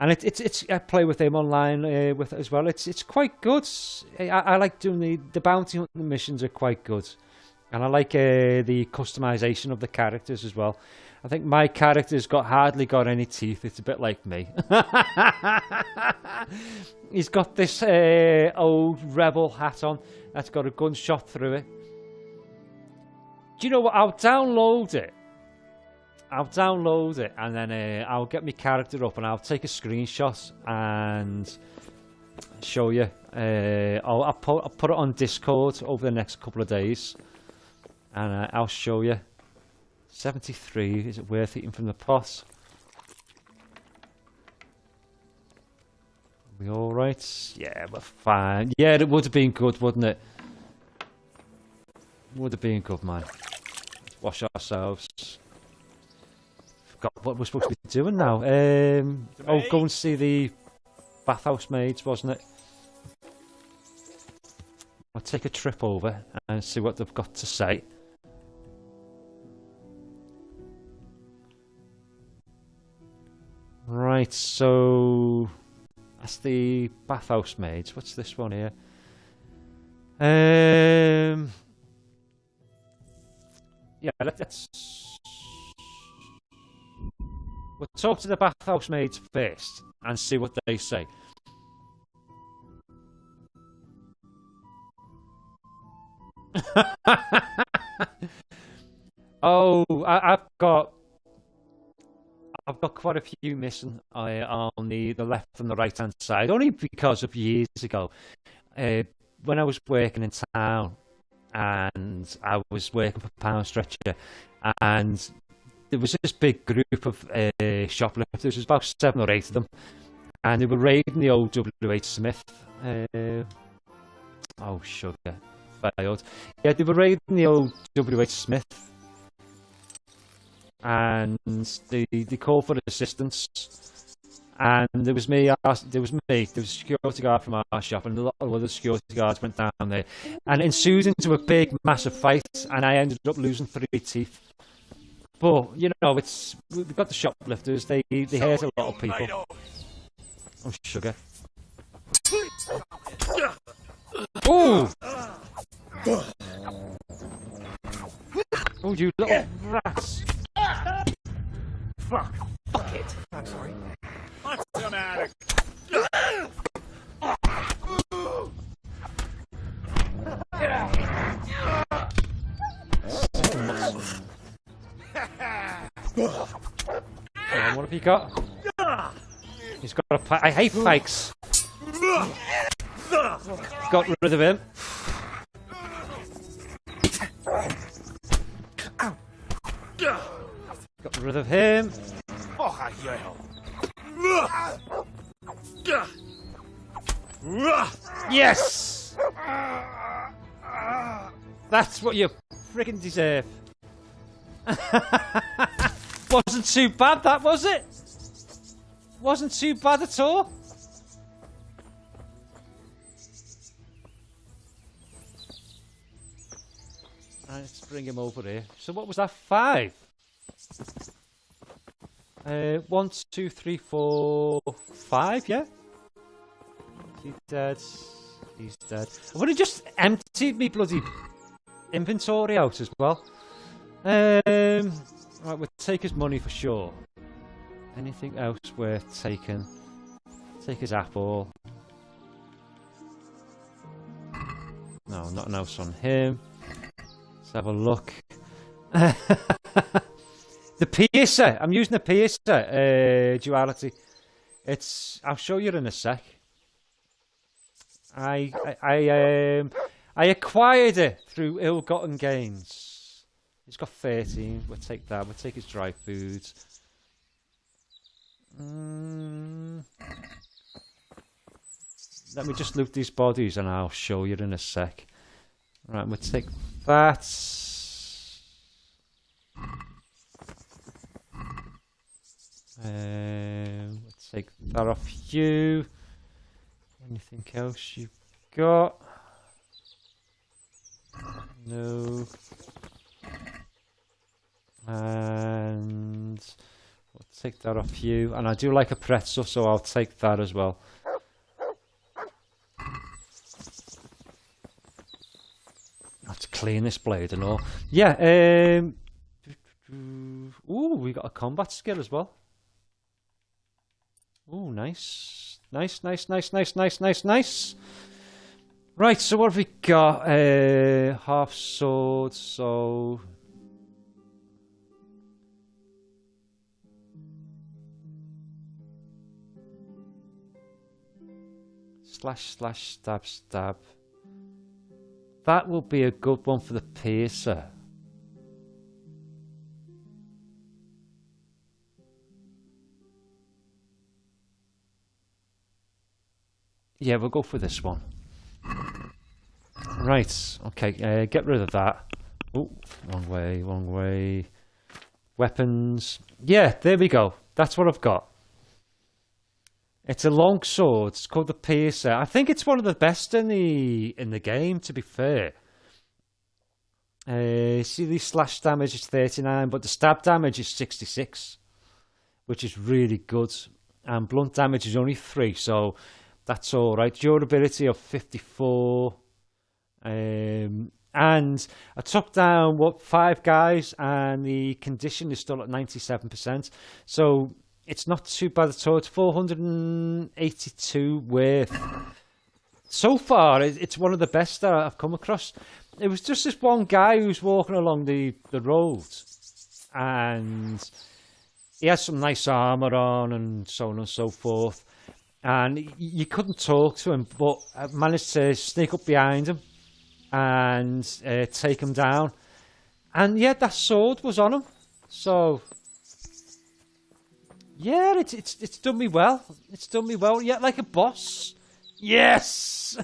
And it's I play with them online with it as well. It's quite good. I like doing the bounty hunting missions are quite good, and I like the customization of the characters as well. I think my character's hardly got any teeth. It's a bit like me. He's got this old rebel hat on that's got a gunshot through it. Do you know what? I'll download it. And then I'll get my character up and I'll take a screenshot and show you. I'll put it on Discord over the next couple of days, and I'll show you. 73. Is it worth eating from the pot? Are we all right? Yeah, we're fine. Yeah, it would have been good, wouldn't it? Would have been good, man. Let's wash ourselves. Forgot what we're supposed to be doing now. Go and see the bathhouse maids, wasn't it? I'll take a trip over and see what they've got to say. Right, so that's the bathhouse maids. What's this one here? Yeah, let's. We'll talk to the bathhouse maids first and see what they say. Oh, I've got quite a few missing on the left and the right hand side, only because of years ago when I was working in town and I was working for Pound Stretcher, and there was this big group of shoplifters. There was about 7 or 8 of them, and they were raiding the old W.H. Smith. Oh, sugar. Failed. Yeah, they were raiding the old W.H. Smith, and they called for assistance, And there was me, there was a security guard from our shop, and a lot of other security guards went down there. And it ensued into a big, massive fight, and I ended up losing 3 teeth. But, you know, we've got the shoplifters, they hurt a lot of people. Oh, sugar. Oh! Oh, you little rats! Fuck it! I'm sorry. What's the matter? What have you got? He's got a I hate pikes. Got rid of him. Got rid of him. Yes! That's what you friggin' deserve. Wasn't too bad, that, was it? Wasn't too bad at all. Right, let's bring him over here. So what was that? 5? 1, 2, 3, 4, 5, yeah? He's dead. He's dead. I've only just emptied me bloody inventory out as well. Right, we'll take his money for sure. Anything else worth taking? Take his apple. No, nothing else on him. Let's have a look. The piercer. I'm using the piercer duality. I'll show you in a sec. I acquired it through ill-gotten gains. He's got 13. We'll take that. We'll take his dry foods. Let me just loot these bodies and I'll show you in a sec. Right, we'll take that. We'll take that off you. Anything else you've got? No. And we'll take that off you. And I do like a pretzel, so I'll take that as well. I have to clean this blade and all. Yeah. Ooh, we got a combat skill as well. Ooh, nice. Nice. Right, so what have we got? Half sword, so... Slash, stab. That will be a good one for the piercer. Yeah, we'll go for this one. Right, okay, get rid of that. Oh, wrong way. Weapons. Yeah, there we go. That's what I've got. It's a long sword. It's called the piercer. I think it's one of the best in the game, to be fair. See, the slash damage is 39, but the stab damage is 66, which is really good. And blunt damage is only 3, so that's all right. Durability of 54. And I took down 5 guys, and the condition is still at 97%. So it's not too bad at all. It's 482 worth. So far, it's one of the best that I've come across. It was just this one guy who's walking along the road, and he had some nice armour on and so on and so forth. And you couldn't talk to him, but I managed to sneak up behind him and take him down. And yeah, that sword was on him. So yeah, it's done me well. It's done me well. Yeah, like a boss. Yes.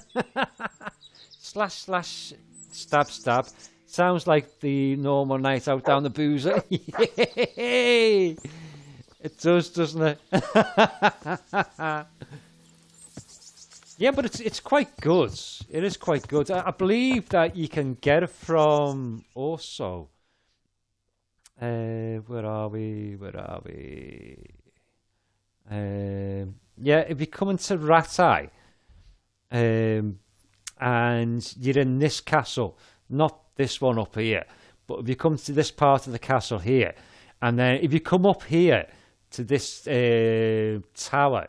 Slash, stab. Sounds like the normal night out down the boozer. Yay! It does, doesn't it? Yeah, but it's quite good. It is quite good. I believe that you can get it from also. Where are we? Where are we? Yeah, if you come into Ratai, and you're in this castle, not this one up here, but if you come to this part of the castle here, and then if you come up here to this tower,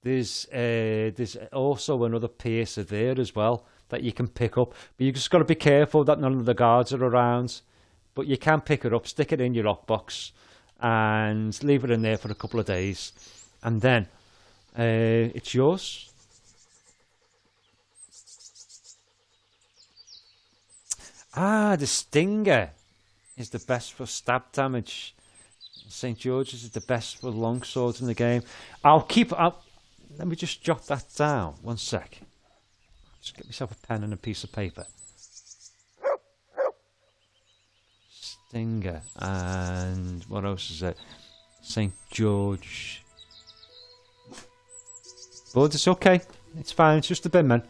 there's also another piercer there as well that you can pick up, but you just got to be careful that none of the guards are around. But you can pick it up, stick it in your lockbox, and leave it in there for a couple of days, and then it's yours. Ah, the Stinger is the best for stab damage. St. George's is the best for long swords in the game. Let me just jot that down. 1 sec. Just get myself a pen and a piece of paper. Stinger, and what else is it? St. George. But it's okay. It's fine. It's just the bin man.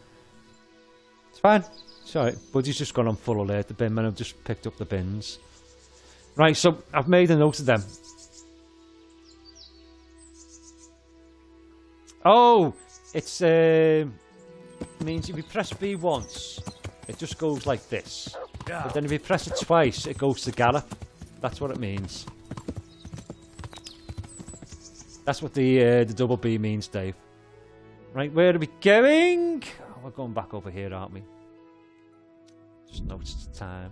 It's fine. Sorry, Buddy's just gone on full alert. The bin men have just picked up the bins. Right, so I've made a note of them. Oh, it's means if you press B once, it just goes like this. But then if you press it twice, it goes to gallop. That's what it means. That's what the double B means, Dave. Right, where are we going? Oh, we're going back over here, aren't we? Just noticed the time.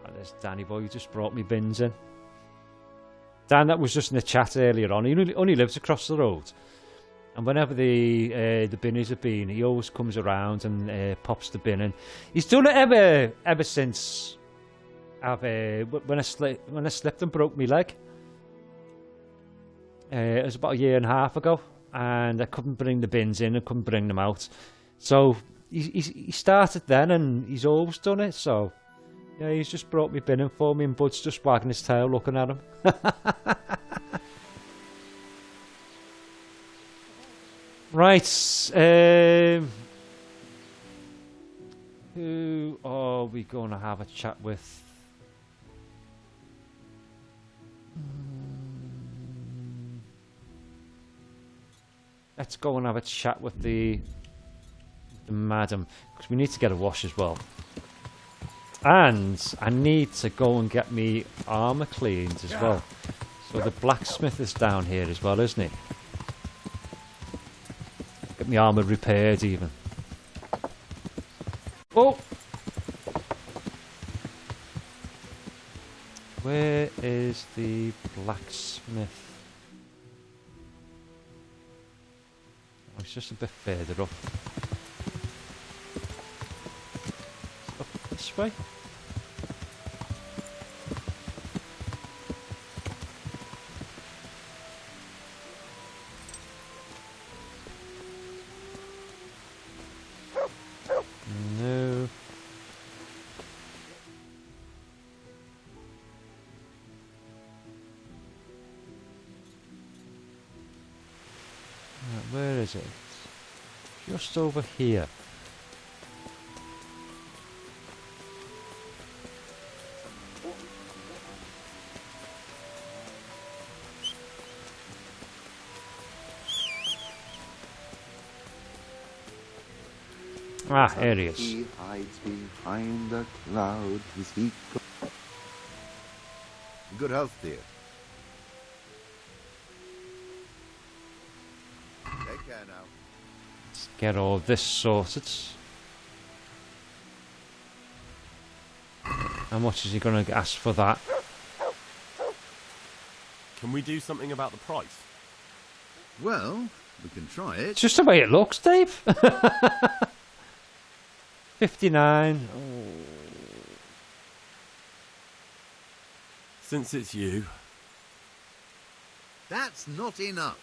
Oh, there's Danny boy. You just brought me bins in. Dan, that was just in the chat earlier on. He only lives across the road. And whenever the binnies have been, he always comes around and pops the bin in. He's done it ever since when I slipped and broke my leg. It was about 1.5 years ago, and I couldn't bring the bins in, I couldn't bring them out. So he started then, and he's always done it. So yeah, he's just brought me bin in for me, and Bud's just wagging his tail looking at him. Right, who are we going to have a chat with? Let's go and have a chat with the madam, because we need to get a wash as well. And I need to go and get me armour cleaned as well. So the blacksmith is down here as well, isn't he? Get my armour repaired even. Oh! Where is the blacksmith? Oh, it's just a bit further up. Up this way? No. Where is it? Just over here. Ah, here he is. He hides behind the cloud. His feet go. Good health, dear. Take care now. Let's get all this sorted. How much is he going to ask for that? Can we do something about the price? Well, we can try it. It's just the way it looks, Dave. 59. Oh. Since it's you. That's not enough.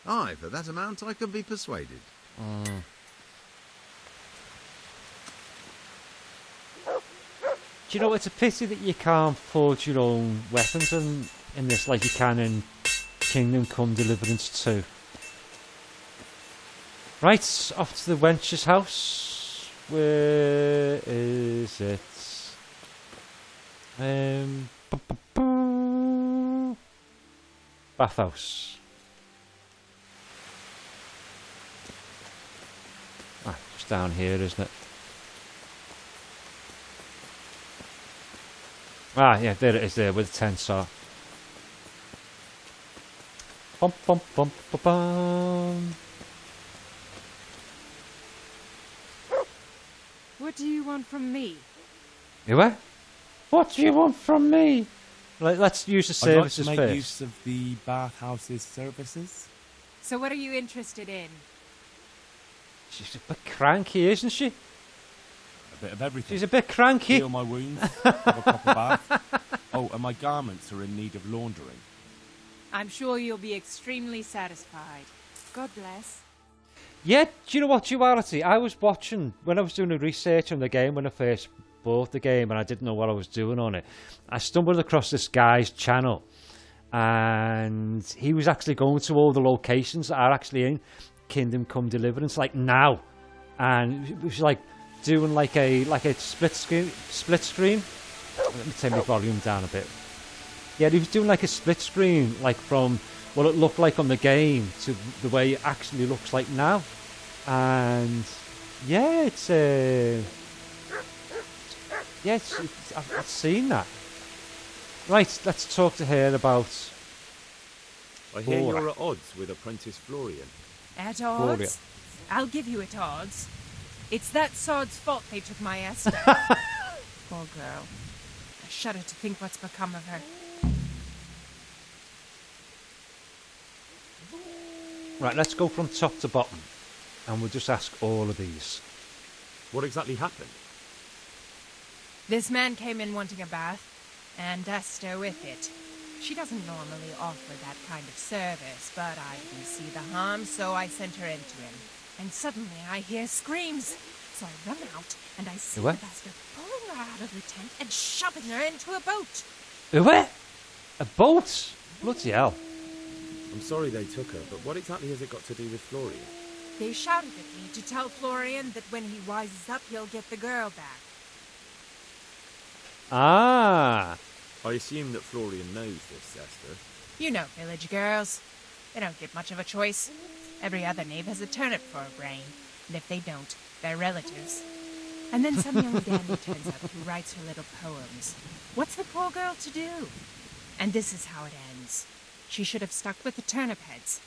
Aye, for that amount I can be persuaded. you know, it's a pity that you can't forge your own weapons in this like you can in Kingdom Come Deliverance 2. Right, off to the wench's house. Where is it? Bathhouse. Ah, it's down here, isn't it? Ah, yeah, there it is there, where the tents are. Bum, bum, bum, bum, bum. What do you want from me? You what? What do you want from me? Let's use the services I'd like to make first. use of the bathhouse's services. So what are you interested in? She's a bit cranky, isn't she? A bit of everything. She's a bit cranky. Heal my wounds, have a proper bath. Oh, and my garments are in need of laundering. I'm sure you'll be extremely satisfied. God bless. Yeah, do you know what, Duality? I was watching, when I was doing the research on the game, when I first bought the game and I didn't know what I was doing on it, I stumbled across this guy's channel and he was actually going to all the locations that are actually in Kingdom Come Deliverance, like now. And it was like doing like a split screen. Let me take my volume down a bit. Yeah, he was doing like a split screen, like from what it looked like on the game to the way it actually looks like now. And yeah, it's I've seen that. Right, let's talk to her about. I hear you're at odds with Apprentice Florian. At Gloria. odds? I'll give you at odds. It's that sod's fault they took my Esther. Poor girl. I shudder to think what's become of her. Right, let's go from top to bottom, and we'll just ask all of these. What exactly happened? This man came in wanting a bath, and Esther with it. She doesn't normally offer that kind of service, but I didn't see the harm, so I sent her into him. And suddenly I hear screams. So I run out, and I see the What? bastard pulling her out of the tent and shoving her into a boat. What? A boat? Bloody hell. I'm sorry they took her, but what exactly has it got to do with Florian? They shouted at me to tell Florian that when he wises up, he'll get the girl back. Ah. I assume that Florian knows this, Esther. You know village girls. They don't get much of a choice. Every other knave has a turnip for a brain, and if they don't, they're relatives. And then some young dandy turns up who writes her little poems. What's the poor girl to do? And this is how it ends. She should have stuck with the turnip heads.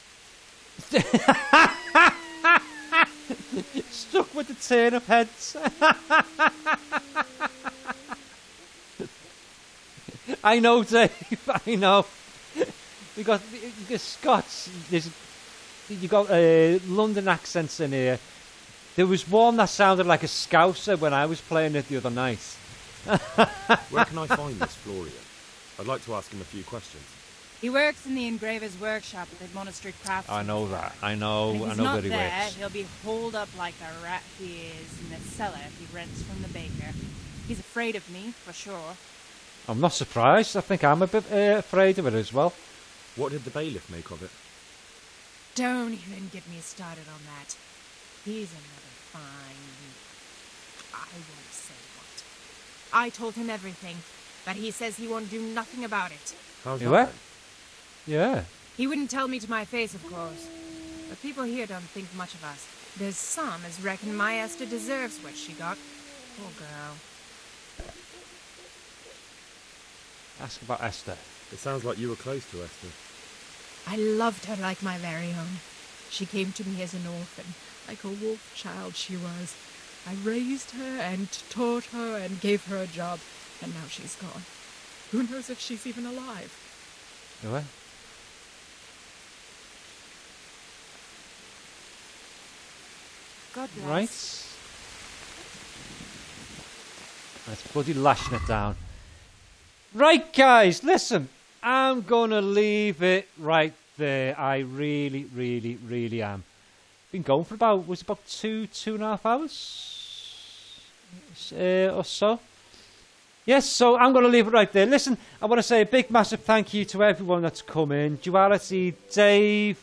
Stuck with the turnip heads. I know, Dave. I know. We got Scots. You got London accents in here. There was one that sounded like a Scouser when I was playing it the other night. Where can I find this Florian? I'd like to ask him a few questions. He works in the engraver's workshop at the monastery craftsman. I know that. I know. And if I he's know not that he there, works. he'll be holed up like the rat he is in the cellar if he rents from the baker. He's afraid of me, for sure. I'm not surprised. I think I'm a bit afraid of it as well. What did the bailiff make of it? Don't even get me started on that. He's another fine. I won't say what. I told him everything, but he says he won't do nothing about it. How's You that what? Yeah. He wouldn't tell me to my face, of course. But people here don't think much of us. There's some as reckon my Esther deserves what she got. Poor girl. Ask about Esther. It sounds like you were close to Esther. I loved her like my very own. She came to me as an orphan, like a wolf child she was. I raised her and taught her and gave her a job, and now she's gone. Who knows if she's even alive? You what? God bless. Right. That's bloody lashing it down. Right, guys, listen. I'm going to leave it right there. I really, really, really am. Been going for about 2.5 hours or so. Yes, so I'm going to leave it right there. Listen, I want to say a big, massive thank you to everyone that's come in. Duality, Dave,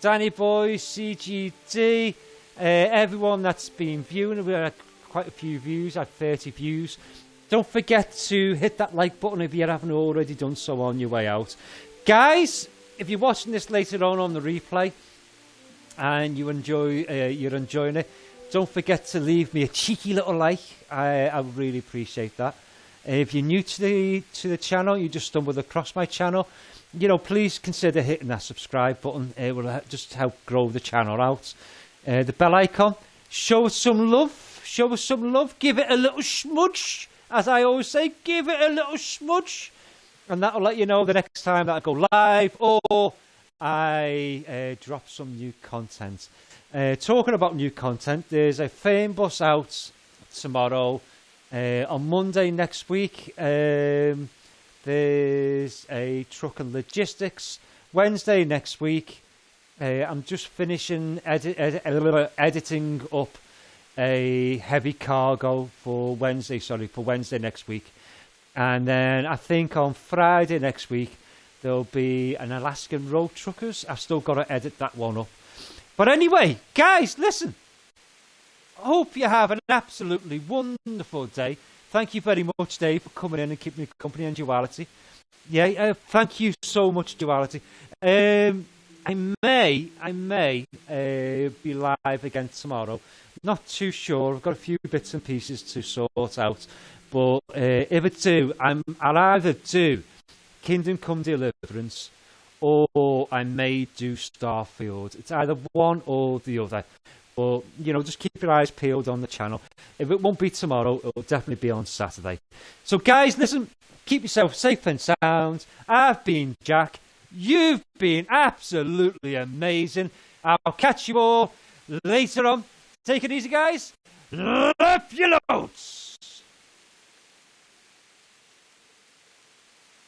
Danny Boy, CGD, everyone that's been viewing. We had quite a few views, had 30 views. Don't forget to hit that like button if you haven't already done so on your way out. Guys, if you're watching this later on the replay and you're enjoying it, don't forget to leave me a cheeky little like. I would really appreciate that. If you're new to the channel, you just stumbled across my channel, please consider hitting that subscribe button. It will just help grow the channel out. The bell icon, show us some love. Show us some love. Give it a little smudge. As I always say, give it a little smudge. And that'll let you know the next time that I go live or I drop some new content. Talking about new content, there's a Fame bus out tomorrow. On Monday next week, there's a truck and logistics. Wednesday next week, I'm just finishing editing up a heavy cargo for Wednesday next week. And then I think on Friday next week, there'll be an Alaskan Road Truckers. I've still got to edit that one up. But anyway, guys, listen. I hope you have an absolutely wonderful day. Thank you very much, Dave, for coming in and keeping me company on Duality. Yeah, thank you so much, Duality. I may be live again tomorrow. Not too sure. I've got a few bits and pieces to sort out. But if I do, I'll either do Kingdom Come Deliverance or I may do Starfield. It's either one or the other. But, just keep your eyes peeled on the channel. If it won't be tomorrow, it'll definitely be on Saturday. So, guys, listen, keep yourself safe and sound. I've been Jack. You've been absolutely amazing. I'll catch you all later on. Take it easy, guys. Love you loads.